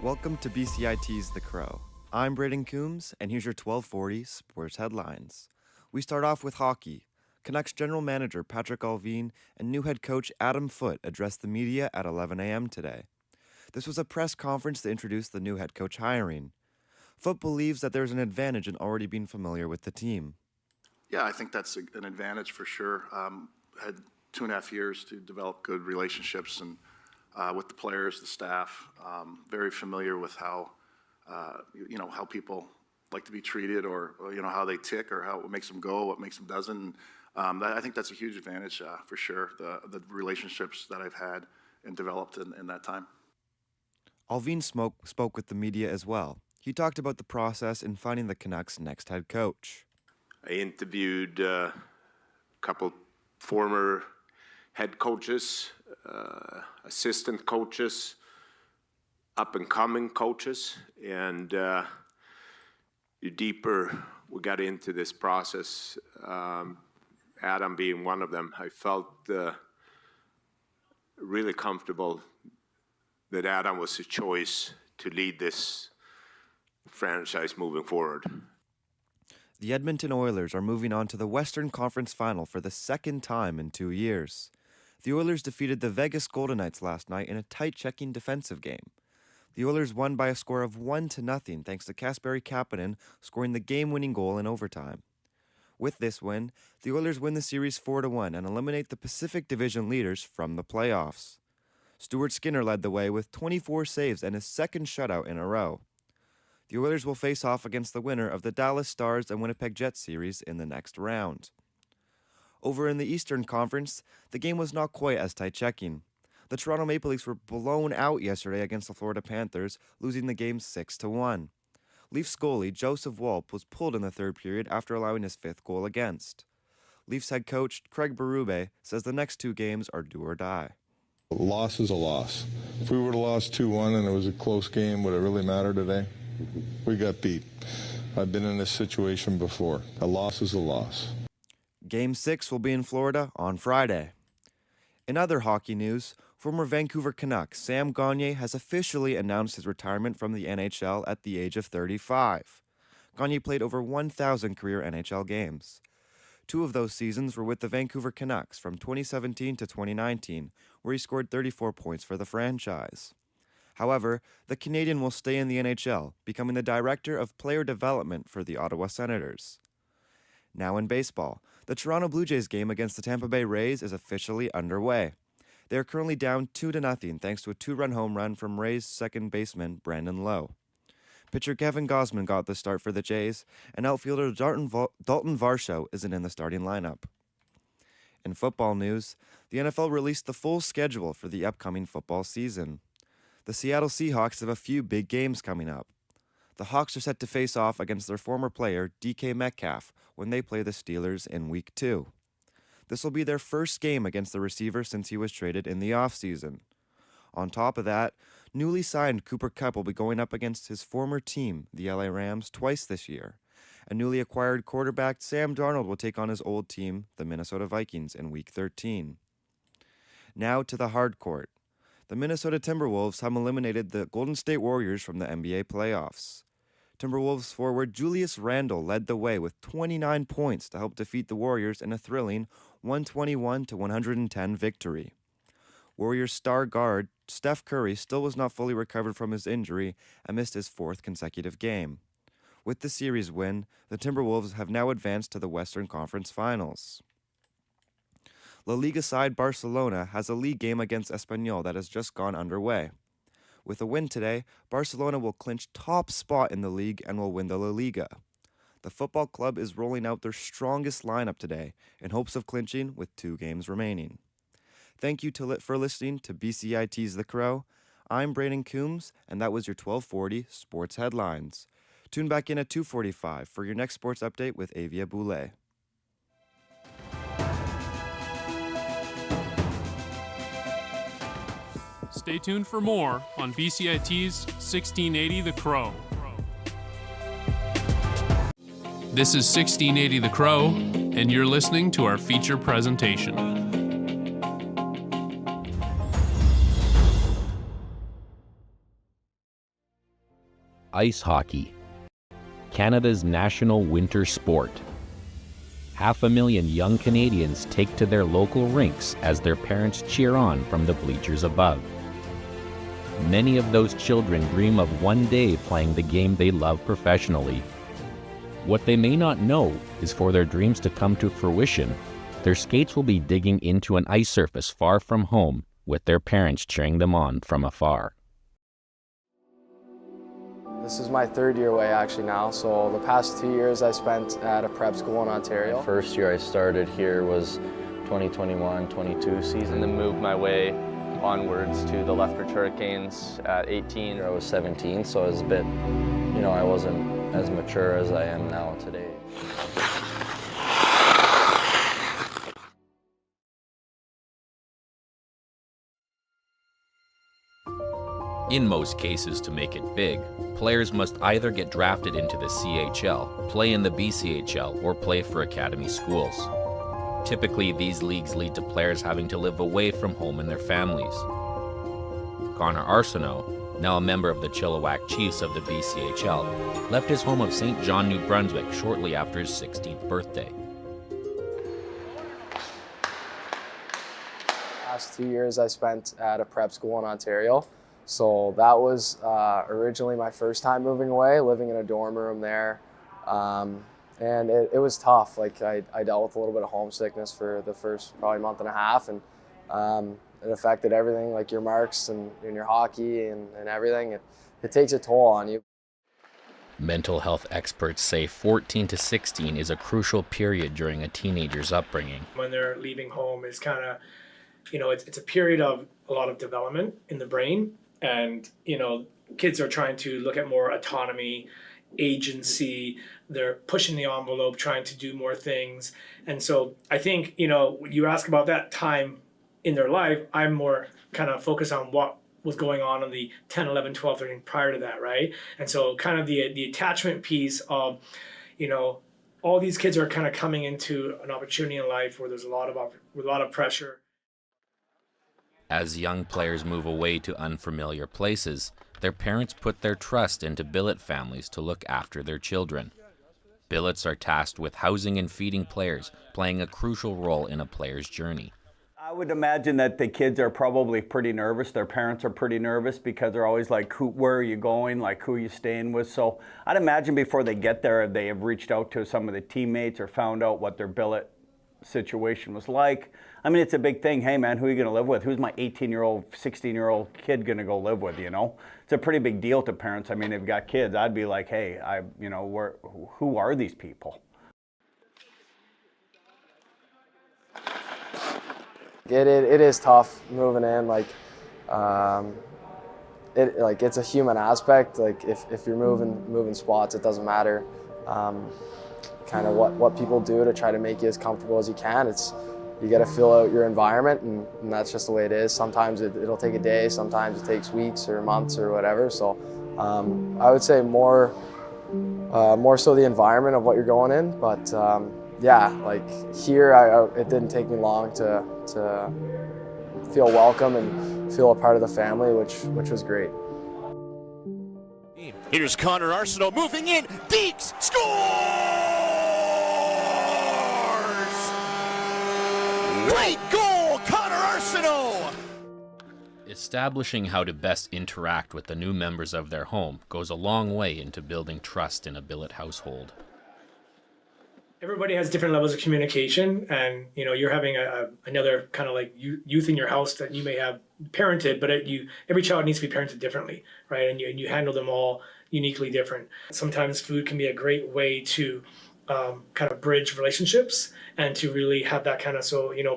Welcome to BCIT's The Crow. I'm Braden Coombs, and here's your 1240 sports headlines. We start off with hockey. Canucks general manager Patrick Allvin and new head coach Adam Foote addressed the media at 11 a.m. today. This was a press conference to introduce the new head coach hiring. Foote believes that there's an advantage in already being familiar with the team. Yeah, I think that's an advantage for sure. Had 2.5 years to develop good relationships and with the players, the staff. Very familiar with how how people like to be treated, or how they tick, or what makes them go, what makes them doesn't. I think that's a huge advantage for sure. The relationships that I've had and developed in that time. Alvin spoke with the media as well. He talked about the process in finding the Canucks' next head coach. I interviewed a couple former head coaches, assistant coaches, up-and-coming coaches, and the deeper we got into this process, Adam being one of them, I felt really comfortable that Adam was a choice to lead this franchise moving forward. The Edmonton Oilers are moving on to the Western Conference Final for the second time in 2 years. The Oilers defeated the Vegas Golden Knights last night in a tight-checking defensive game. The Oilers won by a score of 1-0 thanks to Kasperi Kapanen scoring the game-winning goal in overtime. With this win, the Oilers win the series 4-1 and eliminate the Pacific Division leaders from the playoffs. Stuart Skinner led the way with 24 saves and his second shutout in a row. The Oilers will face off against the winner of the Dallas Stars and Winnipeg Jets series in the next round. Over in the Eastern Conference, the game was not quite as tight-checking. The Toronto Maple Leafs were blown out yesterday against the Florida Panthers, losing the game 6-1. Leafs goalie Joseph Wolpe was pulled in the third period after allowing his fifth goal against. Leafs head coach Craig Berube says the next two games are do or die. A loss is a loss. If we would have lost 2-1 and it was a close game, would it really matter today? We got beat. I've been in this situation before. A loss is a loss. Game 6 will be in Florida on Friday. In other hockey news, former Vancouver Canuck Sam Gagner has officially announced his retirement from the NHL at the age of 35. Gagner played over 1,000 career NHL games. 2 of those seasons were with the Vancouver Canucks from 2017 to 2019, where he scored 34 points for the franchise. However, the Canadian will stay in the NHL, becoming the Director of Player Development for the Ottawa Senators. Now in baseball, the Toronto Blue Jays game against the Tampa Bay Rays is officially underway. They are currently down 2-0 thanks to a 2-run home run from Rays second baseman Brandon Lowe. Pitcher Kevin Gausman got the start for the Jays, and outfielder Dalton Varsho isn't in the starting lineup. In football news, the NFL released the full schedule for the upcoming football season. The Seattle Seahawks have a few big games coming up. The Hawks are set to face off against their former player, DK Metcalf, when they play the Steelers in Week 2. This will be their first game against the receiver since he was traded in the offseason. On top of that, newly signed Cooper Kupp will be going up against his former team, the LA Rams, twice this year. And newly acquired quarterback Sam Darnold will take on his old team, the Minnesota Vikings, in Week 13. Now to the hard court. The Minnesota Timberwolves have eliminated the Golden State Warriors from the NBA playoffs. Timberwolves forward Julius Randle led the way with 29 points to help defeat the Warriors in a thrilling 121-110 victory. Warriors star guard Steph Curry still was not fully recovered from his injury and missed his 4th consecutive game. With the series win, the Timberwolves have now advanced to the Western Conference Finals. La Liga side Barcelona has a league game against Espanyol that has just gone underway. With a win today, Barcelona will clinch top spot in the league and will win the La Liga. The football club is rolling out their strongest lineup today in hopes of clinching with 2 games remaining. Thank you for listening to BCIT's The Crow. I'm Brayden Coombs, and that was your 1240 Sports Headlines. Tune back in at 2:45 for your next sports update with Avia Boulay. Stay tuned for more on BCIT's 1680 The Crow. This is 1680 The Crow, and you're listening to our feature presentation. Ice hockey, Canada's national winter sport. 500,000 young Canadians take to their local rinks as their parents cheer on from the bleachers above. many of those children dream of one day playing the game they love professionally. What they may not know is for their dreams to come to fruition, their skates will be digging into an ice surface far from home, with their parents cheering them on from afar. This is my third year away actually now, so the past 2 years I spent at a prep school in Ontario. The first year I started here was 2021-22 season. And then moved my way onwards to the Lethbridge Hurricanes at 18. I was 17, so I was a bit, I wasn't as mature as I am now today. In most cases, to make it big, players must either get drafted into the CHL, play in the BCHL, or play for academy schools. Typically, these leagues lead to players having to live away from home and their families. Connor Arsenault, now a member of the Chilliwack Chiefs of the BCHL, left his home of St. John, New Brunswick shortly after his 16th birthday. The last 2 years I spent at a prep school in Ontario. So that was originally my first time moving away, living in a dorm room there. And it was tough. Like I dealt with a little bit of homesickness for the first probably month and a half, and it affected everything, like your marks and your hockey and everything. It takes a toll on you. Mental health experts say 14 to 16 is a crucial period during a teenager's upbringing. When they're leaving home is kind of, it's a period of a lot of development in the brain. And, kids are trying to look at more autonomy, agency, they're pushing the envelope, trying to do more things. And so I think, you ask about that time in their life, I'm more kind of focused on what was going on in the 10, 11, 12, 13 prior to that, right? And so kind of the attachment piece of, all these kids are kind of coming into an opportunity in life where there's a lot of pressure. As young players move away to unfamiliar places, their parents put their trust into billet families to look after their children. Billets are tasked with housing and feeding players, playing a crucial role in a player's journey. I would imagine that the kids are probably pretty nervous. Their parents are pretty nervous because they're always like, where are you going? Like, who are you staying with? So I'd imagine before they get there, they have reached out to some of the teammates or found out what their billet situation was like. I mean, it's a big thing. Hey, man, who are you going to live with? Who's my 18-year-old, 16-year-old kid going to go live with, It's a pretty big deal to parents. I mean, they've got kids. I'd be like, hey, who are these people? It is tough moving in. It's a human aspect. Like if you're moving spots, it doesn't matter. Kind of what people do to try to make you as comfortable as you can. You got to fill out your environment, and that's just the way it is. Sometimes it'll take a day, sometimes it takes weeks or months or whatever. So I would say more so the environment of what you're going in. But here it didn't take me long to feel welcome and feel a part of the family, which was great. Here's Connor Arsenault moving in. Deeks scores! Great goal, Connor Arsenault! Establishing how to best interact with the new members of their home goes a long way into building trust in a billet household. Everybody has different levels of communication, and you're having another kind of like youth in your house that you may have parented, but every child needs to be parented differently, right? And you handle them all uniquely different. Sometimes food can be a great way to kind of bridge relationships and to really have that kind of,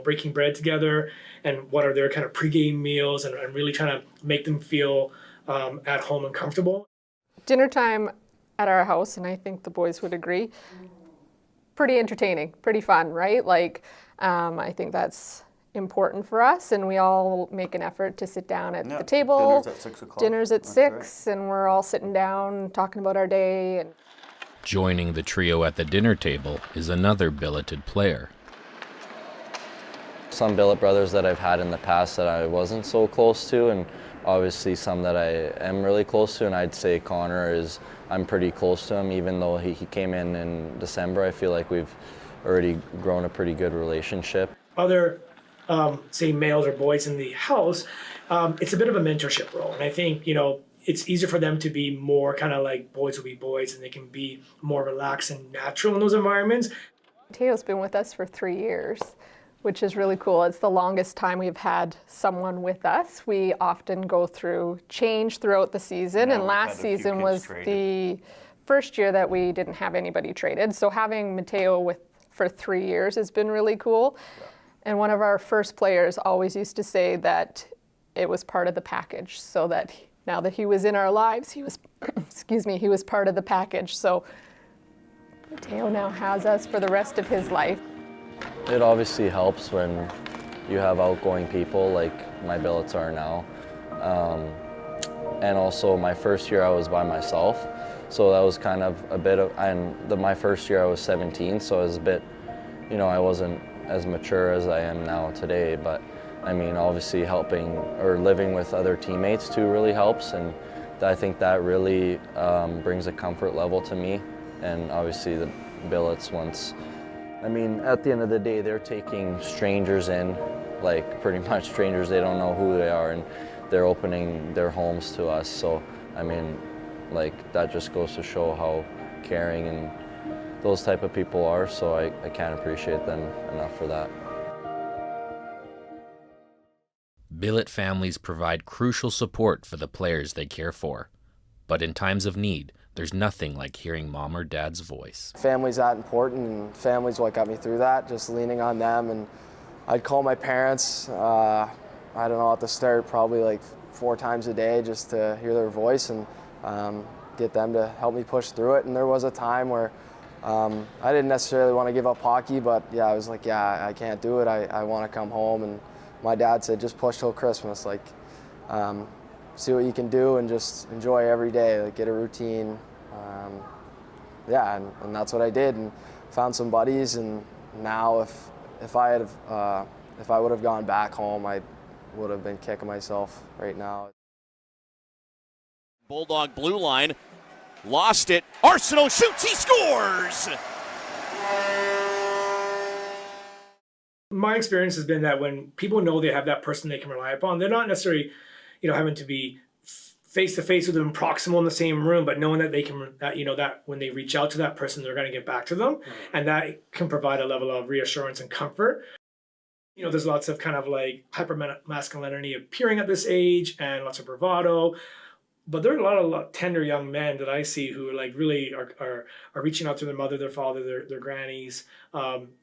breaking bread together and what are their kind of pregame meals and really trying to make them feel at home and comfortable. Dinner time at our house, and I think the boys would agree, pretty entertaining, pretty fun, right? I think that's important for us, and we all make an effort to sit down at the table. Dinner's at 6 o'clock. Dinner's at 6, and we're all sitting down talking about our day. And joining the trio at the dinner table is another billeted player. Some billet brothers that I've had in the past that I wasn't so close to, and obviously some that I am really close to, and I'd say Connor I'm pretty close to him, even though he came in December. I feel like we've already grown a pretty good relationship. Other say males or boys in the house, it's a bit of a mentorship role. And I think, it's easier for them to be more kind of like boys will be boys, and they can be more relaxed and natural in those environments. Mateo's been with us for 3 years, which is really cool. It's the longest time we've had someone with us. We often go through change throughout the season, and last season was the first year that we didn't have anybody traded. So having Mateo for 3 years has been really cool. Yeah. And one of our first players always used to say that it was part of the package, so that now that he was in our lives, he was, he was part of the package. So Mateo now has us for the rest of his life. It obviously helps when you have outgoing people like my billets are now. And also my first year I was by myself. So that was kind of a bit of, my first year I was 17, so I was a bit, I wasn't as mature as I am now today, but I mean, obviously helping or living with other teammates too really helps, and I think that really brings a comfort level to me. And obviously the billets at the end of the day, they're taking strangers in, like pretty much strangers, they don't know who they are, and they're opening their homes to us. So, that just goes to show how caring and those type of people are, so I can't appreciate them enough for that. Billet families provide crucial support for the players they care for. But in times of need, there's nothing like hearing mom or dad's voice. Family's that important, and family's what got me through that, just leaning on them. And I'd call my parents, I don't know, at the start, probably like 4 times a day just to hear their voice and get them to help me push through it. And there was a time where I didn't necessarily want to give up hockey, but I was like, I can't do it. I want to come home. And my dad said, just push till Christmas, see what you can do and just enjoy every day, get a routine. And that's what I did, and found some buddies. And now if I would have gone back home, I would have been kicking myself right now. Bulldog blue line, lost it. Arsenault shoots, he scores! My experience has been that when people know they have that person they can rely upon, they're not necessarily, having to be face to face with them, proximal in the same room, but knowing that they can, that when they reach out to that person, they're going to get back to them, and that can provide a level of reassurance and comfort. There's lots of kind of hyper-masculinity appearing at this age, and lots of bravado. But there are a lot of tender young men that I see who really are reaching out to their mother, their father, their grannies,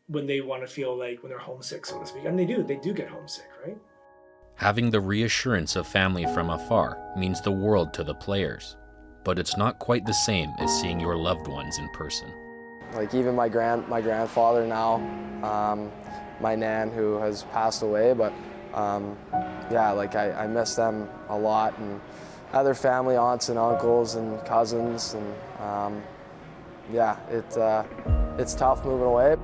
when they want to feel when they're homesick, so to speak. And they do get homesick, right? Having the reassurance of family from afar means the world to the players, but it's not quite the same as seeing your loved ones in person. Even my grandfather now, my nan who has passed away, but I miss them a lot, and other family, aunts and uncles and cousins, and it's tough moving away.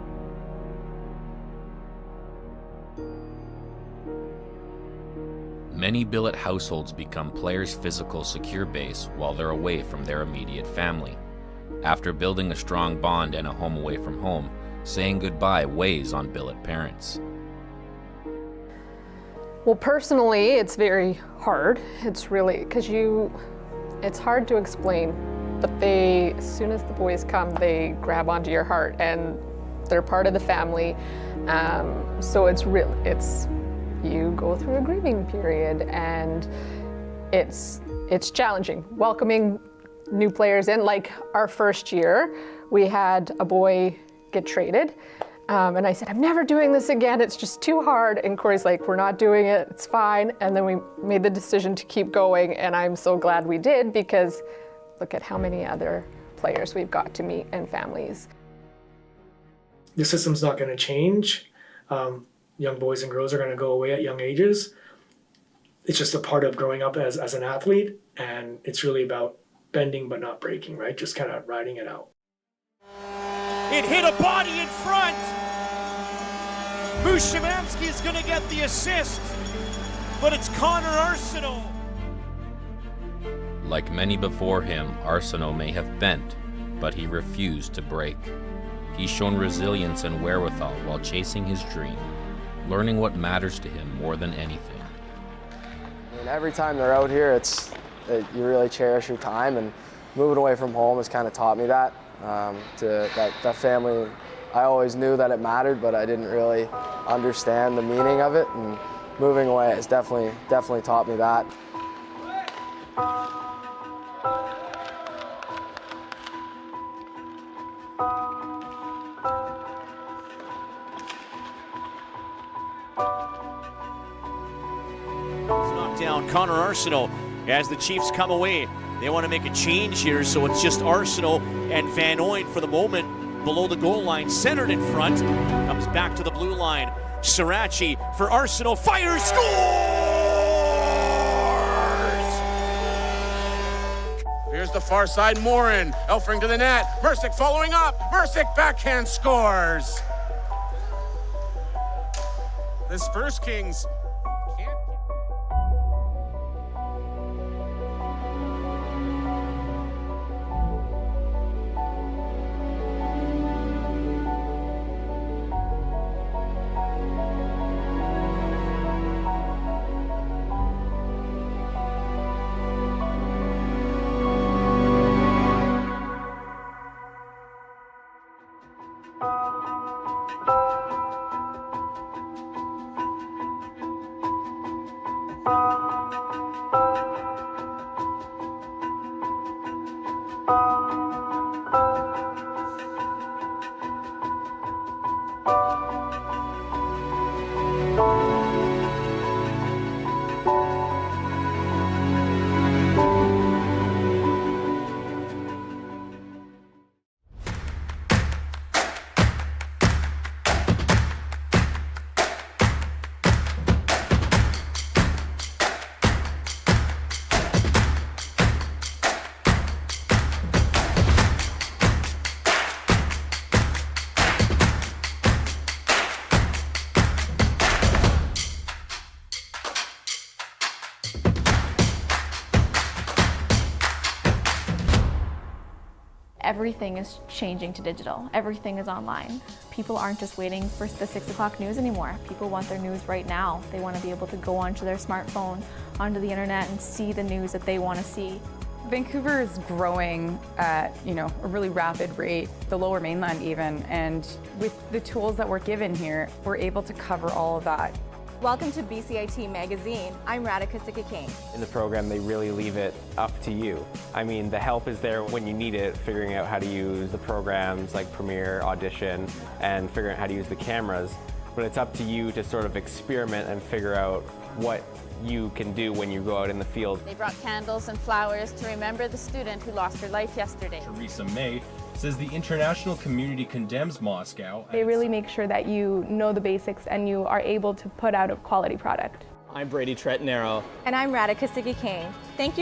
Many billet households become players' physical secure base while they're away from their immediate family. After building a strong bond and a home away from home, saying goodbye weighs on billet parents. Well, personally, it's very hard. It's really, it's hard to explain, but as soon as the boys come, they grab onto your heart, and they're part of the family. So you go through a grieving period, and it's challenging. Welcoming new players in, our first year, we had a boy get traded. And I said, I'm never doing this again. It's just too hard. And Corey's like, we're not doing it. It's fine. And then we made the decision to keep going. And I'm so glad we did, because look at how many other players we've got to meet and families. The system's not going to change. Young boys and girls are going to go away at young ages. It's just a part of growing up as an athlete. And it's really about bending but not breaking, right? Just kind of riding it out. It hit a body in front. Mushimansky is going to get the assist, but it's Connor Arsenault. Like many before him, Arsenault may have bent, but he refused to break. He's shown resilience and wherewithal while chasing his dream. learning what matters to him more than anything. I mean, every time they're out here, you really cherish your time, and moving away from home has kind of taught me that. That family, I always knew that it mattered, but I didn't really understand the meaning of it, and moving away has definitely taught me that. Down Connor Arsenault as the Chiefs come away. They want to make a change here, so it's just Arsenault and Van Ooyen for the moment below the goal line, centered in front. Comes back to the blue line. Sirachi for Arsenault, fires, scores! Here's the far side, Morin. Elfring to the net. Mercick following up. Mercick backhand scores. The Spurs Kings can't. Everything is changing to digital. Everything is online. People aren't just waiting for the 6 o'clock news anymore. People want their news right now. They want to be able to go onto their smartphone, onto the internet, and see the news that they want to see. Vancouver is growing at a really rapid rate, the Lower Mainland even, and with the tools that we're given here, we're able to cover all of that. Welcome to BCIT Magazine. I'm Radhika Sikka-King. In the program, they really leave it up to you. I mean, the help is there when you need it, figuring out how to use the programs like Premiere, Audition, and figuring out how to use the cameras. But it's up to you to sort of experiment and figure out what you can do when you go out in the field. They brought candles and flowers to remember the student who lost her life yesterday. Theresa May says the international community condemns Moscow. They really make sure that you know the basics and you are able to put out a quality product. I'm Brady Tretnero. And I'm Radhika Sikka-King. Thank you.